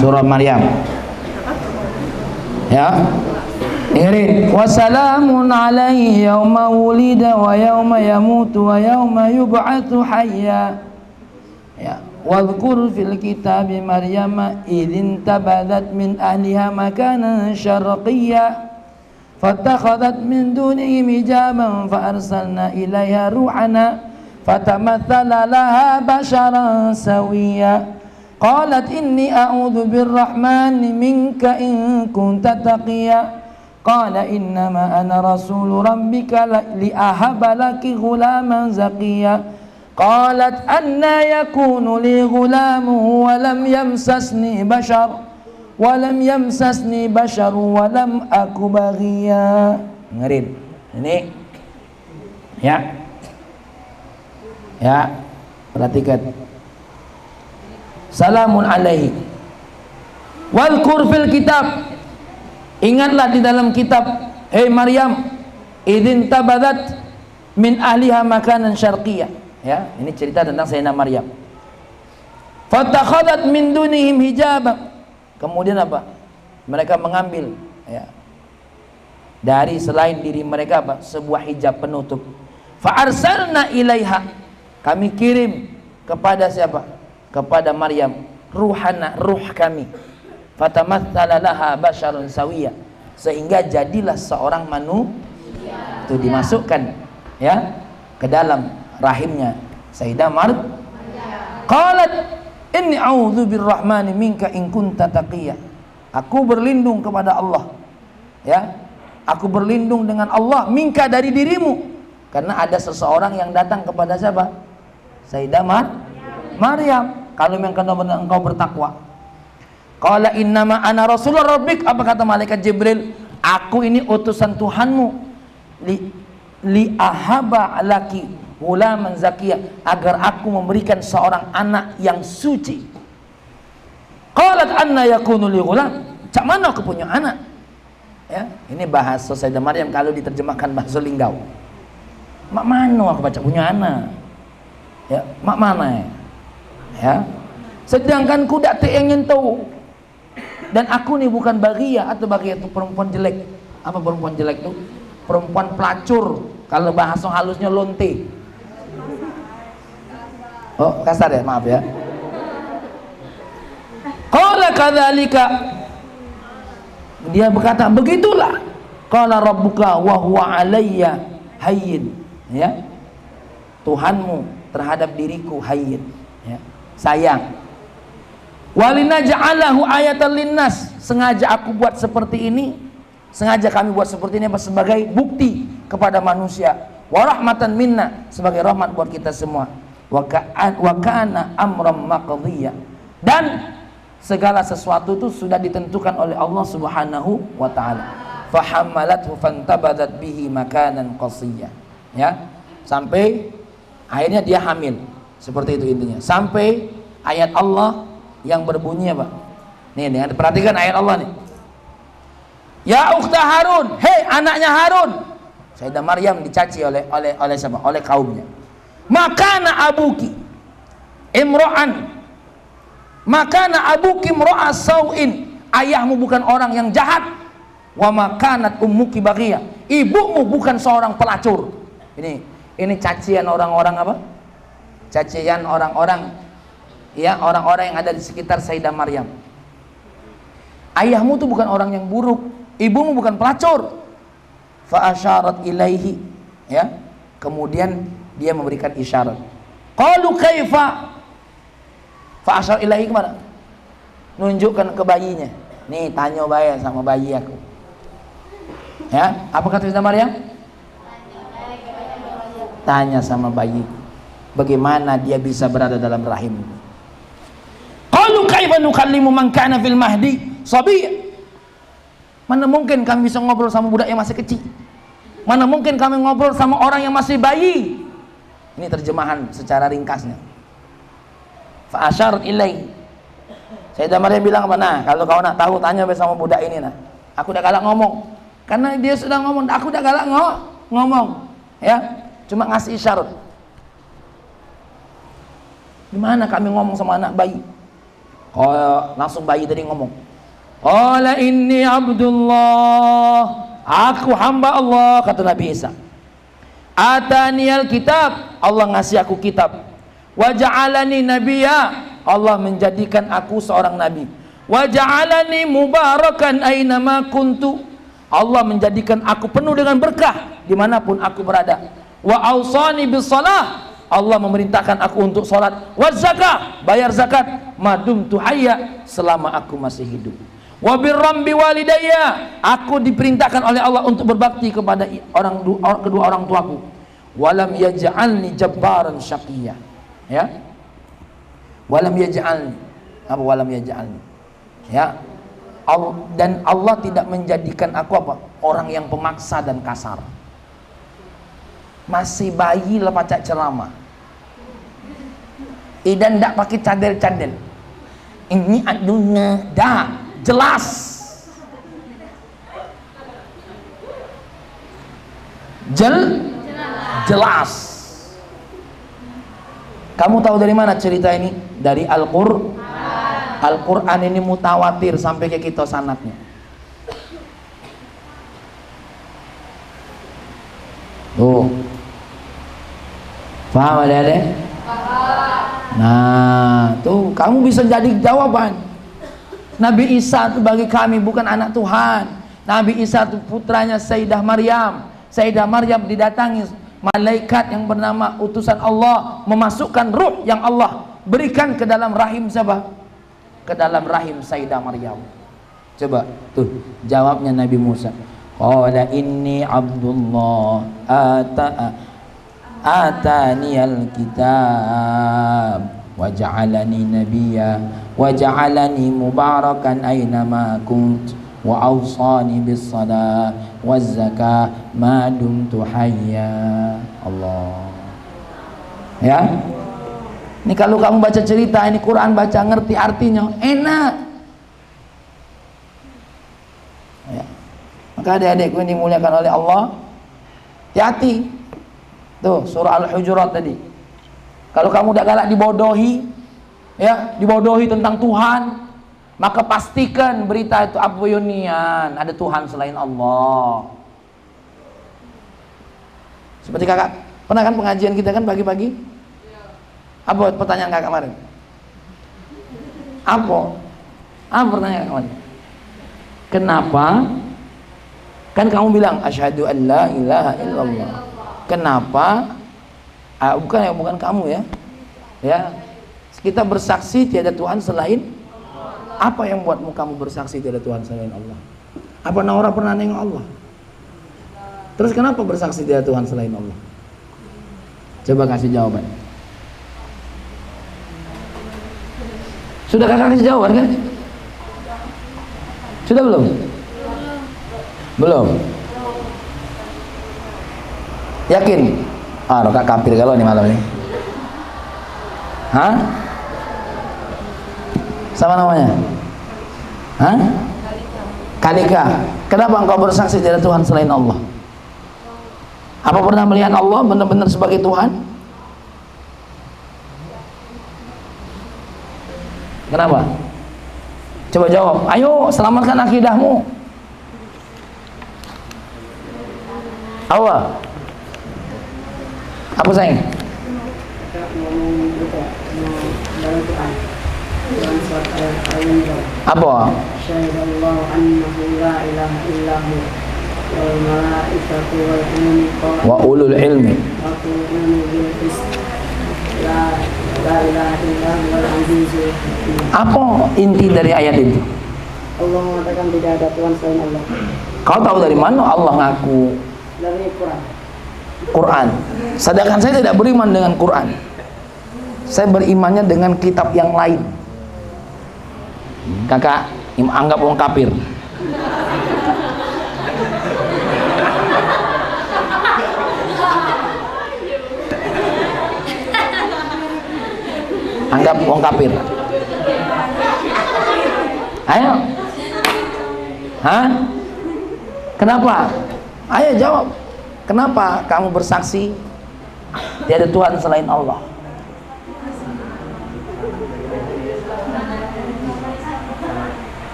Surah Maryam. Ya, dengerin. Wassalamun alaihi yauma wulida wa yauma yamutu wa yauma yub'atsu hayya. Ya, wadhkur fil kitabi Maryam idzin tabadat min ahliha makanan syarqiyya fattakhadhat min dunihim hijaban fa arsalna ilaiha ruhana fatamathala laha basharan sawiyya. Qalat inni a'udzu birrahmani minka in kunta taqiya. Qala innama ana rasulu rabbika li ahaba laki ghulaman zakiya. Qalat anna yakunu li ghulamun wa lam yamsasni bashar walam yamsasni basyaru walam aku baghiya. Dengerin ini ya, perhatikan. Salamun alaihi wal kurfil kitab, ingatlah di dalam kitab, hei Maryam, idin tabadat min ahliha makanan syarqiyah. Ya, ini cerita tentang Sayyidina Maryam. Fatakhadat min dunihim hijaba, kemudian apa? Mereka mengambil ya, dari selain diri mereka apa? Sebuah hijab penutup. Fa arsalna ilaiha, kami kirim kepada siapa? Kepada Maryam, ruhana, ruh kami. Fatamatsala laha basyarun sawiyya, sehingga jadilah seorang manusia. Itu dimasukkan ya ke dalam rahimnya Sayyidah Maryam. Qalat inni a'udzu birrahmani minka in kunta taqiyya. Aku berlindung kepada Allah. Ya. Aku berlindung dengan Allah minka, dari dirimu. Karena ada seseorang yang datang kepada siapa? Sayyidah Maryam. Kalau engkau bertakwa. Qala innama ana rasulur rabbik, apa kata malaikat Jibril? Aku ini utusan Tuhanmu. Li ahaba laki ghulaman zakiyah, agar aku memberikan seorang anak yang suci. Qalat anna yakunu li ghulam, cak mana aku punya anak? Ya, ini bahasa Sayyidah Maryam kalau diterjemahkan bahasa Linggau. Mak mana aku baca punya anak? Ya, mak mana ya? Ya. Sedangkan kuda te yang nyentuh. Dan aku nih bukan baghiyah, atau baghiyah itu perempuan jelek. Apa perempuan jelek itu? Perempuan pelacur. Kalau bahasa halusnya lonte. Oh, kasar ya, maaf ya. Qala kadzalika, dia berkata begitulah. Qala rabbuka wa huwa alayya hayyin, ya. Tuhanmu terhadap diriku hayyin, ya, sayang. Walinaj'alahu ayatan linnas, sengaja aku buat seperti ini, sengaja kami buat seperti ini sebagai bukti kepada manusia. Wa rahmatan minna, sebagai rahmat buat kita semua. Wa kana amran maqdiyya, dan segala sesuatu itu sudah ditentukan oleh Allah Subhanahu wa taala. Fahammalathu fantabadat bihi makanan qasiyya, ya, sampai akhirnya dia hamil. Seperti itu intinya. Sampai ayat Allah yang berbunyi apa? Nih, perhatikan ayat Allah nih. Ya ukhta Harun, hei anaknya Harun. Sayyidah Maryam dicaci oleh siapa? Oleh kaumnya. Makana abuki imro'an, makana abuki imro'a sau'in, ayahmu bukan orang yang jahat. Wa makanat ummuki baghiyah, ibumu bukan seorang pelacur. Ini cacian orang-orang apa? Cacian orang-orang, ya, orang-orang yang ada di sekitar Sayyidah Maryam. Ayahmu tuh bukan orang yang buruk, ibumu bukan pelacur. Fa asyarat ilaihi, ya, kemudian dia memberikan isyarat. Qalu kaifa? Fa asyarat ilaihi kemana? Nunjukkan ke bayinya. Nih, tanya bayi sama bayi aku. Ya, apa kata Sayyidah Maryam? Tanya sama bayi, bagaimana dia bisa berada dalam rahim. Qalu kaifa nukallimu man kana fil mahdi sabiyya? Mana mungkin kami bisa ngobrol sama budak yang masih kecil? Mana mungkin kami ngobrol sama orang yang masih bayi? Ini terjemahan secara ringkasnya. Fa asyarat ilaihi, Sayyidah Maryam bilang apa? Nah, kalau kau nak tahu, tanya sama budak ini. Nah, aku udah galak ngomong, karena dia sudah ngomong, aku udah galak ngomong, ya, cuma ngasih isyarat. Gimana kami ngomong sama anak bayi? Oh, langsung bayi tadi ngomong, qala inni abdullah, aku hamba Allah, kata Nabi Isa. Ataniyal kitab, Allah ngasih aku kitab. Wa ja'alani nabiyya, Allah menjadikan aku seorang nabi. Wa ja'alani mubarakan ainama kuntu, Allah menjadikan aku penuh dengan berkah dimanapun aku berada. Wa awsani bis salah, Allah memerintahkan aku untuk salat. Wa zakah, bayar zakat, madumtu hayya, selama aku masih hidup. Wa birram biwalidayya, aku diperintahkan oleh Allah untuk berbakti kepada kedua orang tuaku. Walam yaj'alni jabbaran syaqiyya, ya. Walam yaj'alni, apa walam yaj'alni? Ya. Dan Allah tidak menjadikan aku apa? Orang yang pemaksa dan kasar. Masih bayi lah pacak ceramah. Dan tidak pakai cadel-cadel. Ini adunya dah jelas. Jelas. Kamu tahu dari mana cerita ini? Dari Al-Qur'an. Al-Qur'an ini mutawatir sampai ke kita sanadnya. Tuh. Paham ada? Nah, tuh kamu bisa jadi jawaban. Nabi Isa itu bagi kami bukan anak Tuhan. Nabi Isa itu putranya Sayyidah Maryam. Sayyidah Maryam didatangi malaikat yang bernama utusan Allah, memasukkan ruh yang Allah berikan ke dalam rahim siapa? Ke dalam rahim Sayyidah Maryam. Coba tuh jawabnya Nabi Musa. Qala inni Abdullah ataniyal kitab waja'alani nabiyya waja'alani mubarakan aynama kunt wa awsani bis salah waz zakah ma dumtu hayya. Allah. Ya. Ini kalau kamu baca cerita ini Quran, baca ngerti artinya, enak. Ya. Maka adik-adikku ini dimuliakan oleh Allah, hati-hati. Tuh surah Al-Hujurat tadi. Kalau kamu udah galak dibodohi, ya, dibodohi tentang Tuhan, maka pastikan berita itu abuyunian, ada Tuhan selain Allah. Seperti kakak, pernah kan pengajian kita kan pagi-pagi? Apa pertanyaan kakak kemarin? Apa pertanyaan kakak kemarin? Kenapa? Kan kamu bilang asyhadu an la ilaha illallah. Kenapa? Bukan kamu ya. Ya. Kita bersaksi tiada Tuhan selain. Apa yang buatmu kamu bersaksi tiada Tuhan selain Allah? Apa Naura pernah nengok Allah? Terus kenapa bersaksi tiada Tuhan selain Allah? Coba kasih jawaban. Sudah kakak kasih jawaban kan? Sudah belum? Belum. Yakin? Roka kafir kalau nih malam ini. Hah? Sama namanya? Hah? Kalika. Kenapa engkau bersaksi tiada Tuhan selain Allah? Apa pernah melihat Allah benar-benar sebagai Tuhan? Kenapa? Coba jawab. Ayo selamatkan akidahmu. Apa? Apa sayang? Apa? Syahidallahu annahu la ilaha illahu wal malaikatu wal mu'minun Wa ulul ilmi. wa qulun bil qist la ilaha illahu wal azizul hakim. Apa inti dari ayat itu? Allah mengatakan tidak ada Tuhan selain Allah. Kau tahu dari mana Allah ngaku? Dari Quran. Sedangkan saya tidak beriman dengan Quran. Saya berimannya dengan kitab yang lain. Kakak anggap orang kafir. Anggap orang kafir. Ayo. Hah? Kenapa? Ayo jawab. Kenapa kamu bersaksi tiada Tuhan selain Allah?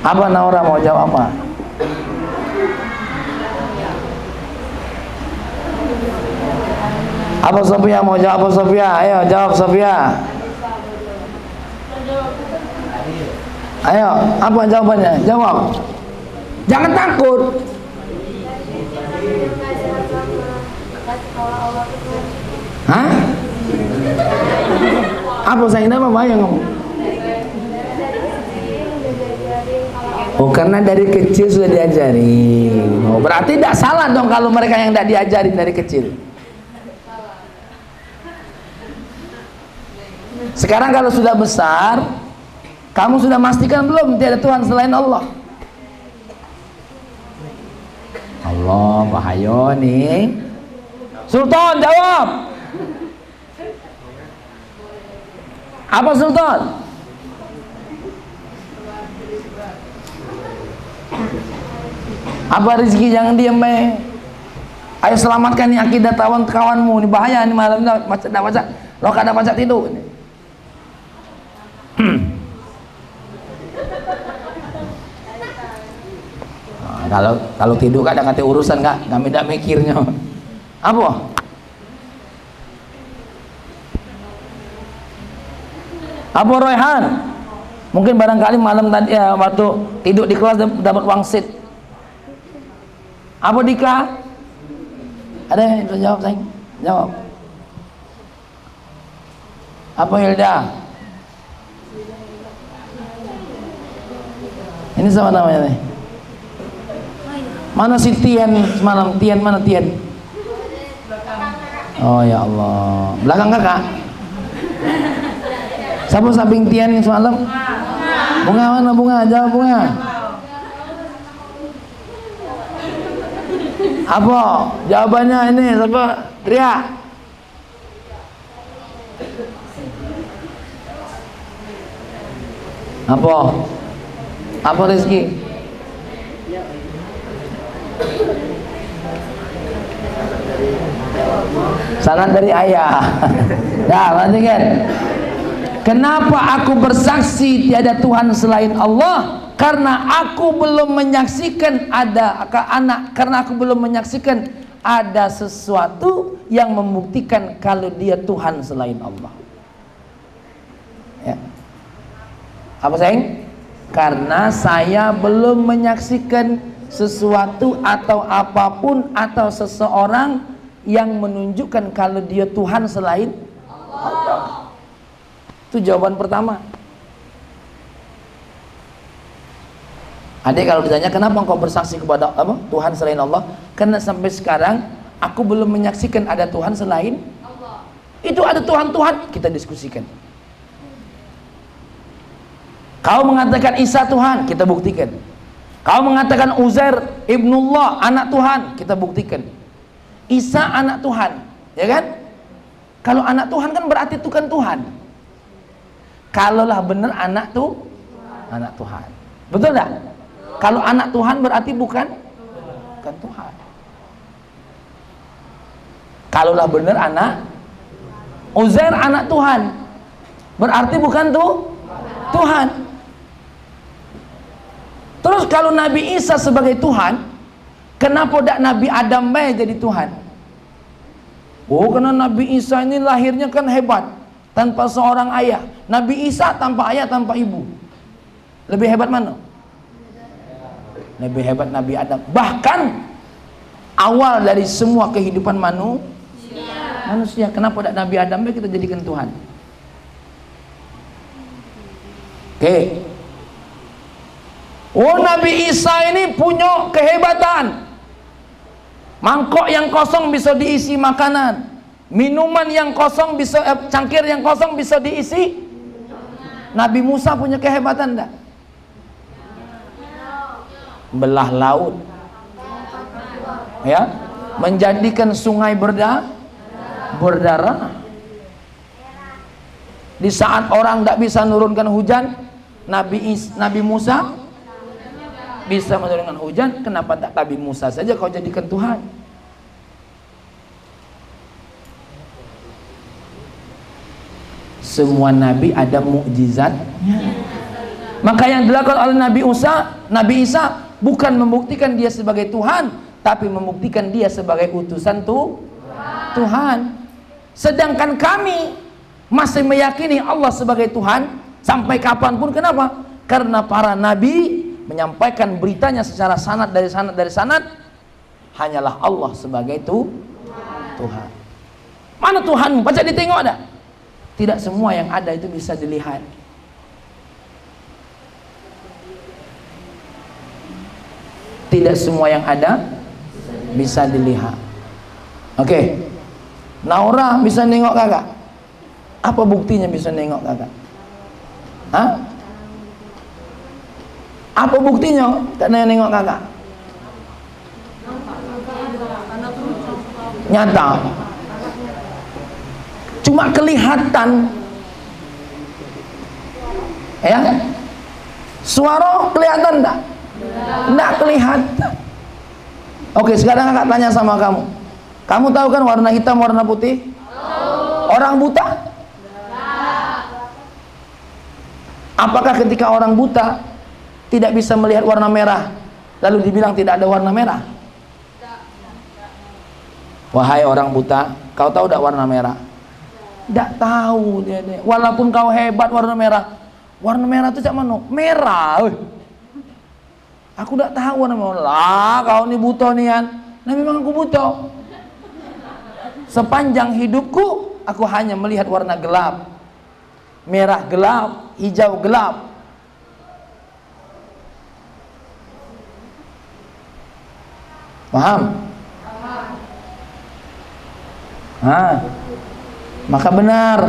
Apa Naura mau jawab apa? Apa Sofia mau jawab? Apa Sofia? Ayo jawab Sofia. Ayo, apa jawabannya? Jawab. Jangan takut. Hah? Apa saya nama bayang kamu? Oh, karena dari kecil sudah diajari. Oh, berarti tidak salah dong kalau mereka yang tidak diajari dari kecil. Sekarang kalau sudah besar, Kamu sudah pastikan belum tiada Tuhan selain Allah? Allah, bahaya nih. Sultan jawab. Apa Sultan? Apa Rizki, jangan diam be. Ayo selamatkan nih akidah kawan-kawanmu, ini bahaya nih malam ini baca lo kada baca tidur. Nah, kalau tidur kada kata urusan kami tidak mikirnya. Apa? Apa Royhan? Mungkin barangkali malam tadi ya, waktu tidur di kelas dapat wangsit. Apa Dika? Ada yang bisa jawab sayang? Jawab. Apa Hilda? Ini sama namanya nih. Mana si Tian semalam? Tian mana Tian? Oh ya Allah. Belakang kakak? Siapa samping Tian yang semalam? Bunga mana bunga? Jawab bunga. Apa? Jawabannya ini siapa? Ria. Apa? Apa Rizki? Salam dari ayah. Dah, lanjutkan. Kenapa aku bersaksi tiada Tuhan selain Allah? Karena aku belum menyaksikan karena aku belum menyaksikan ada sesuatu yang membuktikan kalau dia Tuhan selain Allah. Ya. Apa sayang? Karena saya belum menyaksikan sesuatu atau apapun atau seseorang yang menunjukkan kalau dia Tuhan selain Allah. Itu jawaban pertama. Adik kalau ditanya kenapa engkau bersaksi kepada apa Tuhan selain Allah? Karena sampai sekarang aku belum menyaksikan ada Tuhan selain Allah. Itu ada Tuhan-Tuhan, kita diskusikan. Kau mengatakan Isa Tuhan, kita buktikan. Kau mengatakan Uzair ibnullah, anak Tuhan, kita buktikan. Isa anak Tuhan, ya kan? Kalau anak Tuhan kan berarti itu kan Tuhan. Kalaulah benar anak Tuhan, betul tak? Kalau anak Tuhan berarti bukan Tuhan. Kalaulah benar anak Uzair anak Tuhan, berarti bukan Tuhan. Terus kalau Nabi Isa sebagai Tuhan, kenapa tidak Nabi Adam jadi Tuhan? Oh, karena Nabi Isa ini lahirnya kan hebat, tanpa seorang ayah. Nabi Isa tanpa ayah, tanpa ibu. Lebih hebat mana? Lebih hebat Nabi Adam. Bahkan awal dari semua kehidupan manusia. Kenapa tidak Nabi Adam kita jadikan Tuhan? Oke. Oh, Nabi Isa ini punya kehebatan. Mangkok yang kosong bisa diisi makanan. Minuman yang kosong bisa cangkir yang kosong bisa diisi. Nabi Musa punya kehebatan enggak? Belah laut. Ya, menjadikan sungai berdarah. Di saat orang tidak bisa menurunkan hujan, Nabi Musa bisa menurunkan hujan. Kenapa tak Nabi Musa saja kau jadikan Tuhan? Semua nabi ada mukjizatnya. Maka yang dilakukan oleh Nabi Isa bukan membuktikan dia sebagai Tuhan, tapi membuktikan dia sebagai utusan Tuhan. Sedangkan kami masih meyakini Allah sebagai Tuhan sampai kapanpun. Kenapa? Karena para nabi menyampaikan beritanya secara sanad dari sanad hanyalah Allah sebagai Tuhan. Mana Tuhanmu? Baca ditengok ada. Tidak semua yang ada itu bisa dilihat. Tidak semua yang ada bisa dilihat. Oke. Naura bisa nengok kakak. Apa buktinya bisa nengok kakak? Hah? Apa buktinya? Karena nengok kakak. Nyata. Cuma kelihatan. Ya. Suara kelihatan enggak? Enggak kelihatan. Oke, sekarang kakak tanya sama kamu. Kamu tahu kan warna hitam, warna putih? Orang buta? Apakah ketika orang buta tidak bisa melihat warna merah, lalu dibilang tidak ada warna merah? Wahai orang buta, kau tahu tidak warna merah? Tidak tahu dia. Walaupun kau hebat warna merah itu cak mana? Merah. Aku tidak tahu warna merah. Lah, kau ini buta nian. Nah, memang aku buta. Sepanjang hidupku, aku hanya melihat warna gelap. Merah gelap, hijau gelap. Paham? Maka benar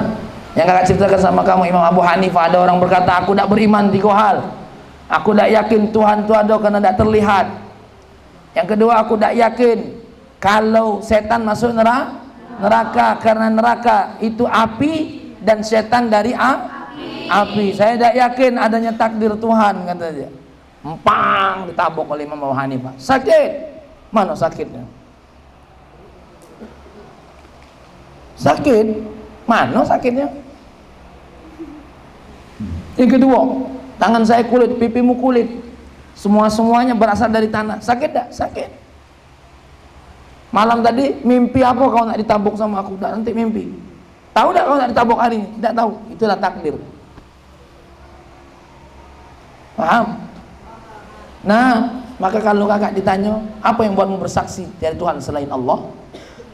yang kakak ceritakan sama kamu, Imam Abu Hanifah, ada orang berkata, aku tidak beriman 3 hal. Aku tidak yakin Tuhan itu ada karena tidak terlihat. Yang kedua, aku tidak yakin kalau setan masuk neraka karena neraka itu api dan setan dari api. Saya tidak yakin adanya takdir Tuhan, kata dia. Empang ditabok oleh Imam Abu Hanifah. Sakit. Mana sakitnya? Sakit? Mana sakitnya? Yang kedua, tangan saya kulit, pipimu kulit, semuanya berasal dari tanah. Sakit tak? Sakit. Malam tadi mimpi apa kau nak ditabuk sama aku? Tak, nanti mimpi. Tahu tak kau nak ditabuk hari ini? Tidak tahu. Itulah takdir. Paham? Nah, maka kalau kakak ditanya, apa yang buatmu bersaksi dari Tuhan selain Allah?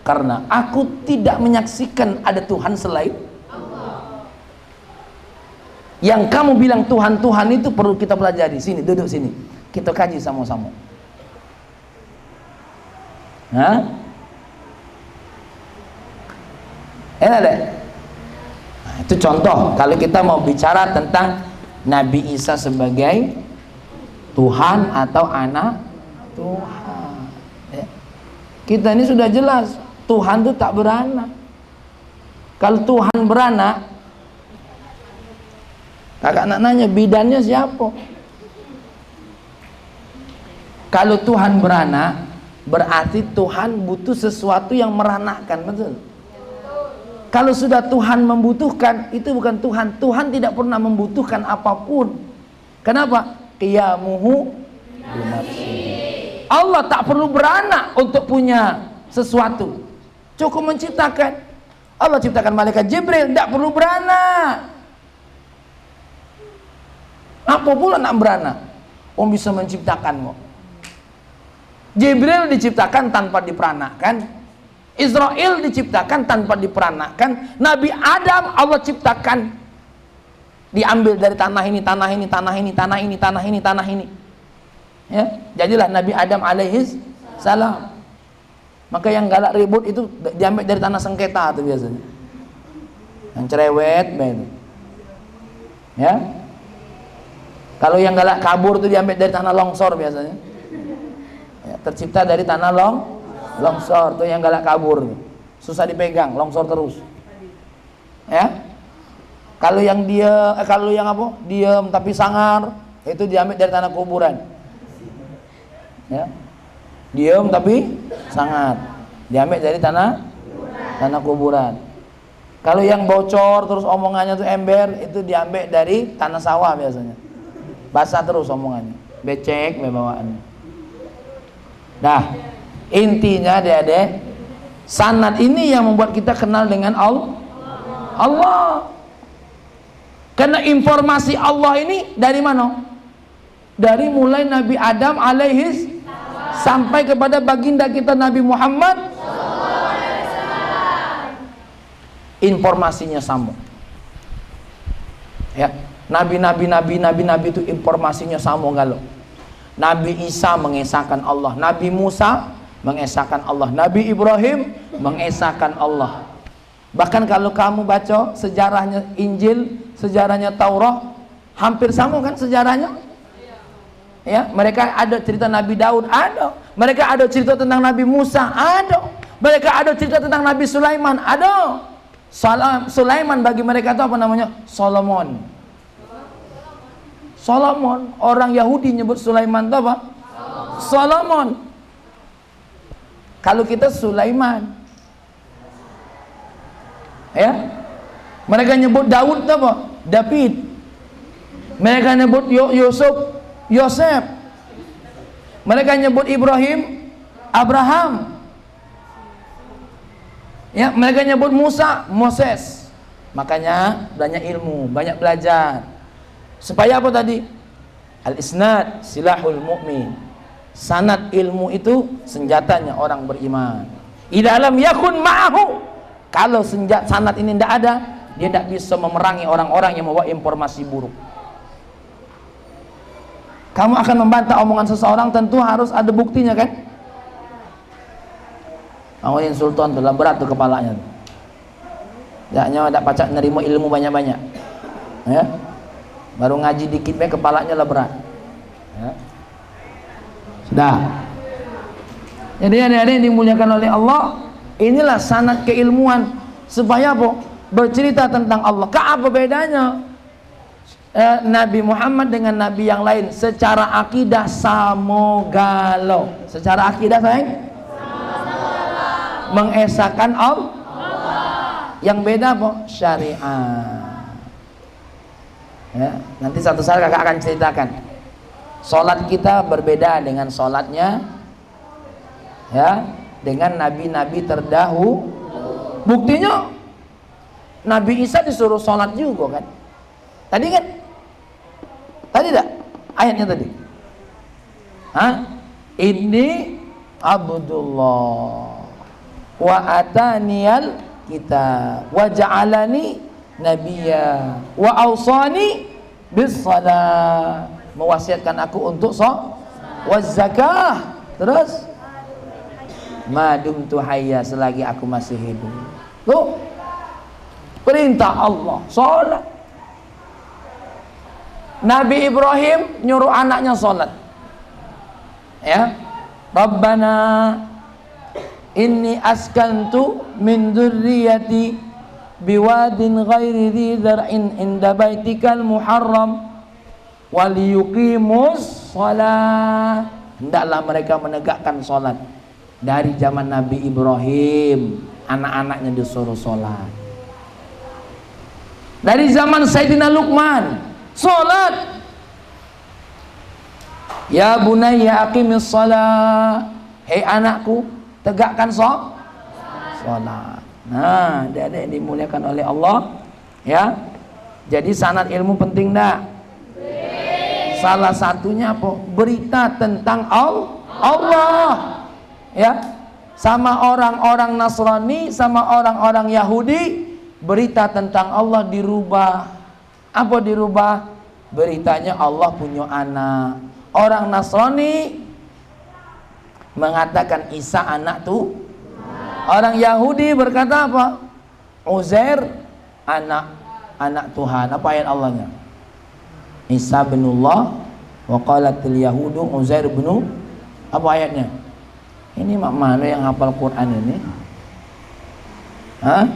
Karena aku tidak menyaksikan ada Tuhan selain Allah. Yang kamu bilang Tuhan itu perlu kita pelajari. Sini, duduk sini. Kita kaji sama-sama. Enak deh. Nah, itu contoh kalau kita mau bicara tentang Nabi Isa sebagai Tuhan atau anak Tuhan. Ya. Kita ini sudah jelas Tuhan itu tak beranak. Kalau Tuhan beranak, kakak nak nanya, bidannya siapa? Kalau Tuhan beranak, berarti Tuhan butuh sesuatu yang meranakkan, betul? Kalau sudah Tuhan membutuhkan, itu bukan Tuhan. Tuhan tidak pernah membutuhkan apapun. Kenapa? Qiyamuhu binafsihi. Allah tak perlu beranak untuk punya sesuatu. Cukup menciptakan. Allah ciptakan malaikat Jibril, tidak perlu beranak. Apa pula nak beranak? Bisa menciptakan kok. Jibril diciptakan tanpa diperanakkan. Israel diciptakan tanpa diperanakkan. Nabi Adam Allah ciptakan, diambil dari tanah ini, tanah ini, tanah ini, tanah ini, tanah ini, tanah ini. Ya, jadilah Nabi Adam alaihis salam. Maka yang galak ribut itu diambil dari tanah sengketa itu biasanya. Yang cerewet begitu. Ya. Kalau yang galak kabur itu diambil dari tanah longsor biasanya. Ya, tercipta dari tanah longsor tuh yang galak kabur. Susah dipegang, longsor terus. Ya. Kalau yang diam tapi sangar, itu diambil dari tanah kuburan. Ya. Diam tapi sangar, diambil dari tanah kuburan. Kalau yang bocor terus omongannya tuh ember, itu diambil dari tanah sawah biasanya. Basah terus omongannya, becek bawaannya. Nah, intinya adik-adik, sanad ini yang membuat kita kenal dengan Allah. Karena informasi Allah ini dari mana? Dari mulai Nabi Adam alaihis sampai kepada baginda kita Nabi Muhammad, informasinya sama. Ya, nabi itu informasinya sama galau. Nabi Isa mengesahkan Allah, Nabi Musa mengesahkan Allah, Nabi Ibrahim mengesahkan Allah. Bahkan kalau kamu baca sejarahnya Injil, sejarahnya Taurat, hampir sama kan sejarahnya? Ya, mereka ada cerita Nabi Daud, ada. Mereka ada cerita tentang Nabi Musa, ada. Mereka ada cerita tentang Nabi Sulaiman, ada. Sulaiman bagi mereka itu apa namanya? Solomon. Solomon, orang Yahudi nyebut Sulaiman itu apa? Solomon. Kalau kita Sulaiman. Ya. Mereka nyebut Daud itu apa? David. Mereka nyebut Yosef. Mereka nyebut Ibrahim, Abraham. Ya, mereka nyebut Musa, Moses. Makanya banyak ilmu, banyak belajar. Supaya apa tadi? Al-isnad silahul mu'min. Sanad ilmu itu senjatanya orang beriman. Idza lam yakun ma'ahu. Kalau sanad ini tidak ada, dia tidak bisa memerangi orang-orang yang membawa informasi buruk. Kamu akan membantah omongan seseorang, tentu harus ada buktinya kan? Awalin sultan telah berat tuh kepalanya. Jaknya tidak pacak nerima ilmu banyak-banyak. Ya. Baru ngaji dikit kepalanya lah berat. Ya. Sudah. Jadi adik-adik dimuliakan oleh Allah, inilah sanad keilmuan supaya apa? Bercerita tentang Allah. Apa bedanya Nabi Muhammad dengan Nabi yang lain? Secara akidah sama galau. Secara akidah sayang? Mengesahkan Allah. Yang beda apa? Syariat. Ya, nanti satu saat kakak akan ceritakan. Salat kita berbeda dengan salatnya ya, dengan nabi-nabi terdahulu. Buktinya Nabi Isa disuruh salat juga kan? Tadi kan? Tadi tak? Ayatnya tadi. Hah? Ini Abdullah wa ataniyal kitab wa ja'alani nabiyya wa awsani bis salat, mewasiatkan aku untuk waz zakah, terus madumtu hayya, selagi aku masih hidup. Tuh perintah Allah salat. Nabi Ibrahim nyuruh anaknya salat. Ya, Rabbana inni askantu min dzurriyyati biwadin ghairi dzi zar'in inda baitikal muharram waliyuqimus shalah. Hendaklah mereka menegakkan salat. Dari zaman Nabi Ibrahim anak-anaknya disuruh salat. Dari zaman Sayyidina Luqman salat. Ya bunayya aqimis shalah, hei anakku tegakkan salat. Nah, adik-adik dimuliakan oleh Allah ya. Jadi sanad ilmu penting dah. Salah satunya apa? Berita tentang Allah. Ya. Sama orang-orang Nasrani, sama orang-orang Yahudi, berita tentang Allah dirubah. Apa dirubah? Beritanya Allah punya anak. Orang Nasrani mengatakan Isa anak tuh. Orang Yahudi berkata apa? Uzair anak Tuhan. Apa ayat Allahnya? Isa binullah wa qalatil yahudu Uzair binu. Apa ayatnya? Ini mak mana yang hafal Quran ini? Hah?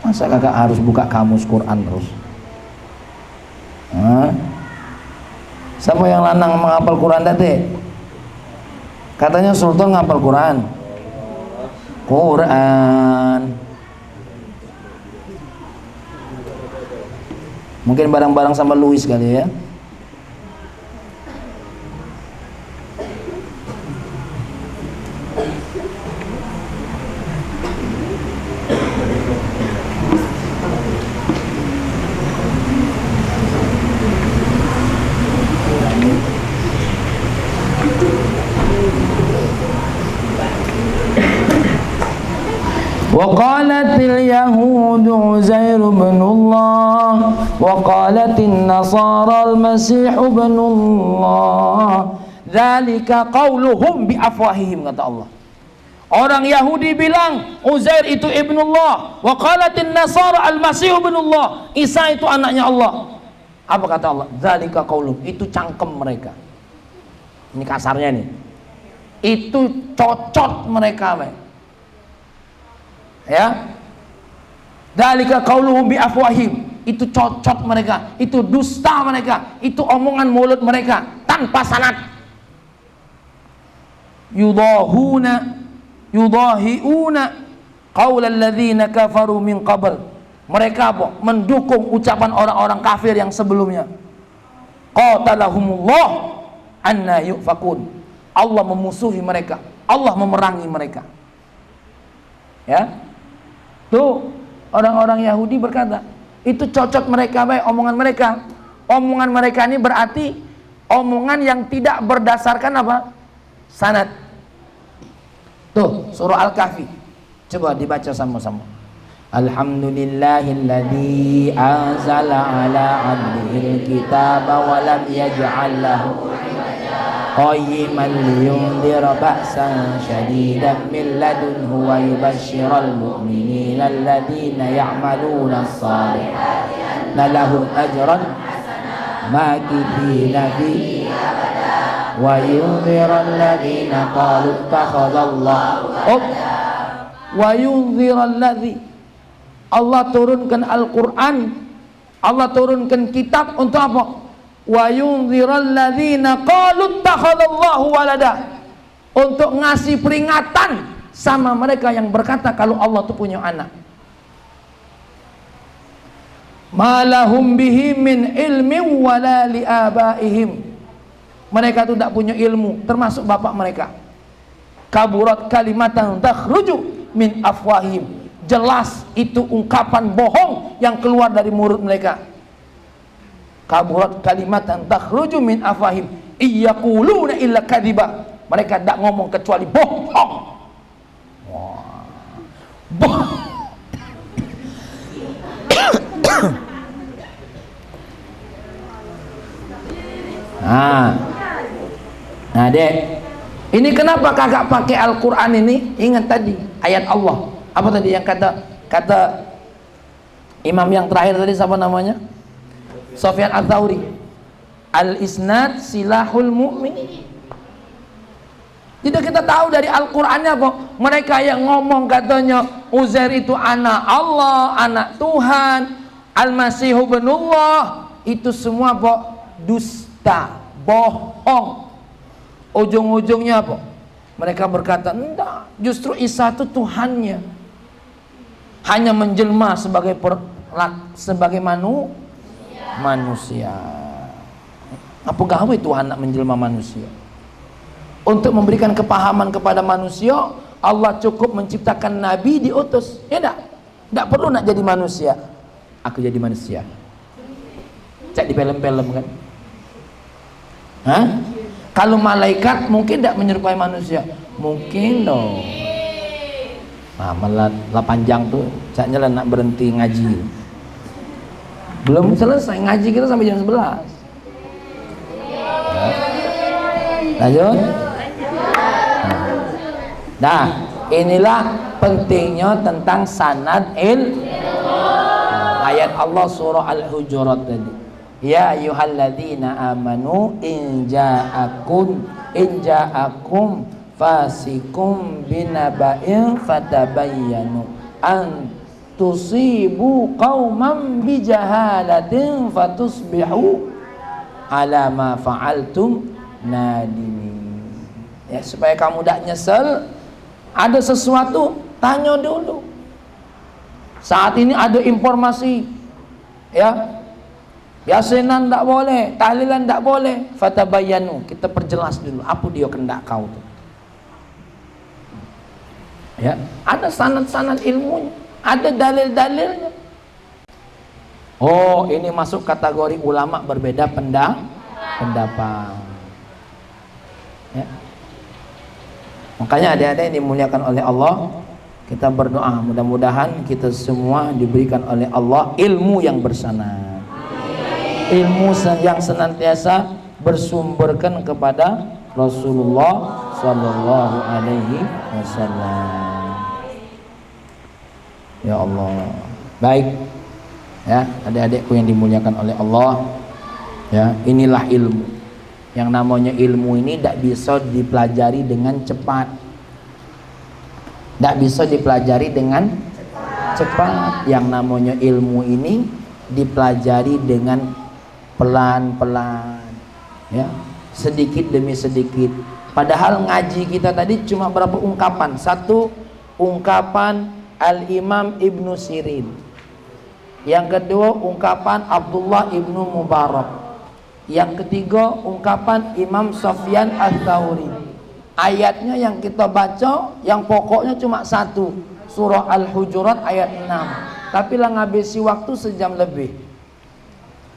Masa kakak harus buka kamus Quran terus? Hah? Siapa yang lanang menghafal Quran tadi? Katanya Sultan ngapal Quran. Mungkin bareng-bareng sama Louis kali ya. وقالت اليهود عزير بن الله وقالت النصارى المسيح بن الله ذلك قولهم بأفواههم, kata Allah. Orang Yahudi bilang Uzair itu ibnullah, wa qalatin nasara al-masih ibnullah, Isa itu anaknya Allah. Apa kata Allah? Dzalika qaulum, itu cangkem mereka. Ini kasarnya nih. Itu cocot mereka, Pak. Ya. Dzalika qauluhum bi afwahim, itu cocot mereka, itu dusta mereka, itu omongan mulut mereka tanpa sanad. Yudahiuna qaulal ladzina kafaru min qabl, mereka apa? Mendukung ucapan orang-orang kafir yang sebelumnya. Qatalahumullah anna yufakun, Allah memusuhi mereka, Allah memerangi mereka. Ya, tuh orang-orang Yahudi berkata, itu cocok mereka, baik omongan mereka. Omongan mereka ini berarti omongan yang tidak berdasarkan apa? Sanad. Tuh surah Al-Kahfi, coba dibaca sama-sama. Alhamdulillahilladzi anzala ala abdihil kitaba wa lam yaj'al lahu qayyiman liyundhira ba'san shadidan min ladunhu wa yubashshiral mu'minina alladhina ya'maluna as-salihati anna lahum ajran makithina fihi wa yundhira alladhina qalu ittakhadallahu wa yundhira alladhi, Allah turunkan Al-Quran, Allah turunkan kitab untuk apa? Wa yundhiral ladzina qalu ittakhadallahu walada, untuk ngasih peringatan sama mereka yang berkata kalau Allah itu punya anak. Ma lahum bihi min ilmin wala li abaihim, mereka itu tidak punya ilmu termasuk bapak mereka. Kaburat kalimatan takhruju min afwahim, jelas itu ungkapan bohong yang keluar dari mulut mereka. Kaburat kalimatan takhruju min afwahim iyaquluna illa kadziba, mereka tidak ngomong kecuali bohong. Nah dek, ini kenapa kagak pakai Al-Quran ini? Ingat tadi ayat Allah, apa tadi yang kata imam yang terakhir tadi, siapa namanya? Sufyan Ats-Tsauri, al-isnad silahul mu'min. Tidak, kita tahu dari Al-Qur'annya apa? Mereka yang ngomong katanya Uzair itu anak Allah, anak Tuhan, Al-Masihu ibnullah, itu semua apa? Dusta, bohong. Ujung-ujungnya apa? Mereka berkata, enggak, justru Isa itu Tuhannya, hanya menjelma sebagai manusia. Apa gawe Tuhan nak menjelma manusia? Untuk memberikan kepahaman kepada manusia, Allah cukup menciptakan nabi, diutus. Ya enggak perlu nak jadi manusia. Aku jadi manusia. Cek di film-film kan. Hah? Kalau malaikat mungkin tidak menyerupai manusia. Mungkin dong. Nah, malah panjang tuh. Caknya lah nak berhenti ngaji. Belum selesai ngaji kita sampai jam 11. Lanjut. Nah, inilah pentingnya tentang sanad ayat Allah surah Al-Hujurat tadi. Ya ayyuhalladzina amanu in ja'akum fasikum binaba'in fatabayyanu an tusibu qauman bijahalatin fatusbihu ala ma fa'altum nadimin. Ya, supaya kamu tidak nyesel, ada sesuatu tanya dulu. Saat ini ada informasi, ya, yasinan tidak boleh, tahlilan tidak boleh, fatabayyanu, kita perjelas dulu apa dia kendak kau tuh. Ya, ada sanad-sanad ilmunya, ada dalil-dalilnya. Oh, ini masuk kategori ulama berbeda pendapat. Ya. Makanya adik-adik yang dimuliakan oleh Allah, kita berdoa mudah-mudahan kita semua diberikan oleh Allah ilmu yang bersanad, ilmu yang senantiasa bersumberkan kepada Rasulullah Sallallahu Alaihi Wasallam. Ya Allah, baik ya adik-adikku yang dimuliakan oleh Allah, Ya, inilah ilmu. Yang namanya ilmu ini tidak bisa dipelajari dengan cepat. Tidak bisa dipelajari dengan cepat. Yang namanya ilmu ini dipelajari dengan pelan-pelan, ya, sedikit demi sedikit. Padahal ngaji kita tadi cuma berapa ungkapan? Satu ungkapan Al-Imam Ibnu Sirin, yang kedua ungkapan Abdullah Ibnu Mubarak, yang ketiga ungkapan Imam Sufyan Ats-Tsauri. Ayatnya yang kita baca yang pokoknya cuma satu, surah Al-Hujurat ayat 6, tapi lah ngabisi waktu sejam lebih.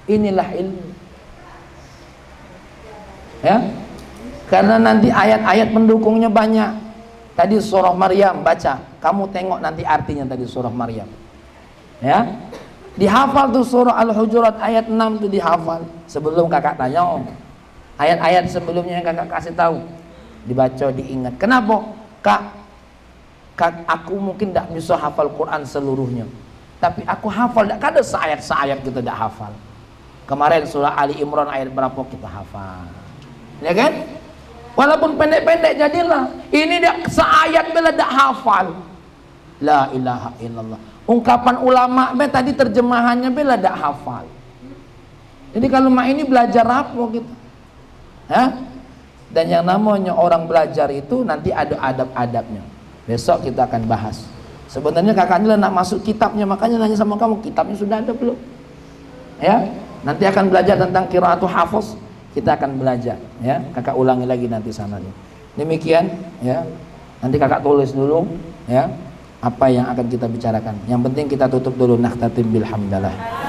Inilah ilmu, ya, karena nanti ayat-ayat pendukungnya banyak. Tadi surah Maryam baca, kamu tengok nanti artinya tadi surah Maryam, ya, dihafal tuh surah Al-Hujurat ayat 6 tuh dihafal. Sebelum kakak tanya, ayat-ayat sebelumnya yang kakak kasih tahu dibaca, diingat. Kenapa? Kak, aku mungkin tidak bisa hafal Quran seluruhnya, tapi aku hafal. Tidak ada seayat-seayat kita tidak hafal. Kemarin surah Ali Imran ayat berapa kita hafal, ya kan? Walaupun pendek-pendek jadilah. Ini dia seayat bela dak hafal. La ilaha illallah. Ungkapan ulama tadi terjemahannya bela dak hafal. Jadi kalau mak ini belajar apa gitu? Hah? Dan yang namanya orang belajar itu nanti ada adab-adabnya. Besok kita akan bahas. Sebenarnya kakaknya nak masuk kitabnya, makanya nanya sama kamu, kitabnya sudah ada belum? Ya, nanti akan belajar tentang qiraatul hafaz. Kita akan belajar, ya. Kakak ulangi lagi nanti sananya. Demikian, ya. Nanti kakak tulis dulu, ya, apa yang akan kita bicarakan. Yang penting kita tutup dulu, nakhtatim bilhamdalah.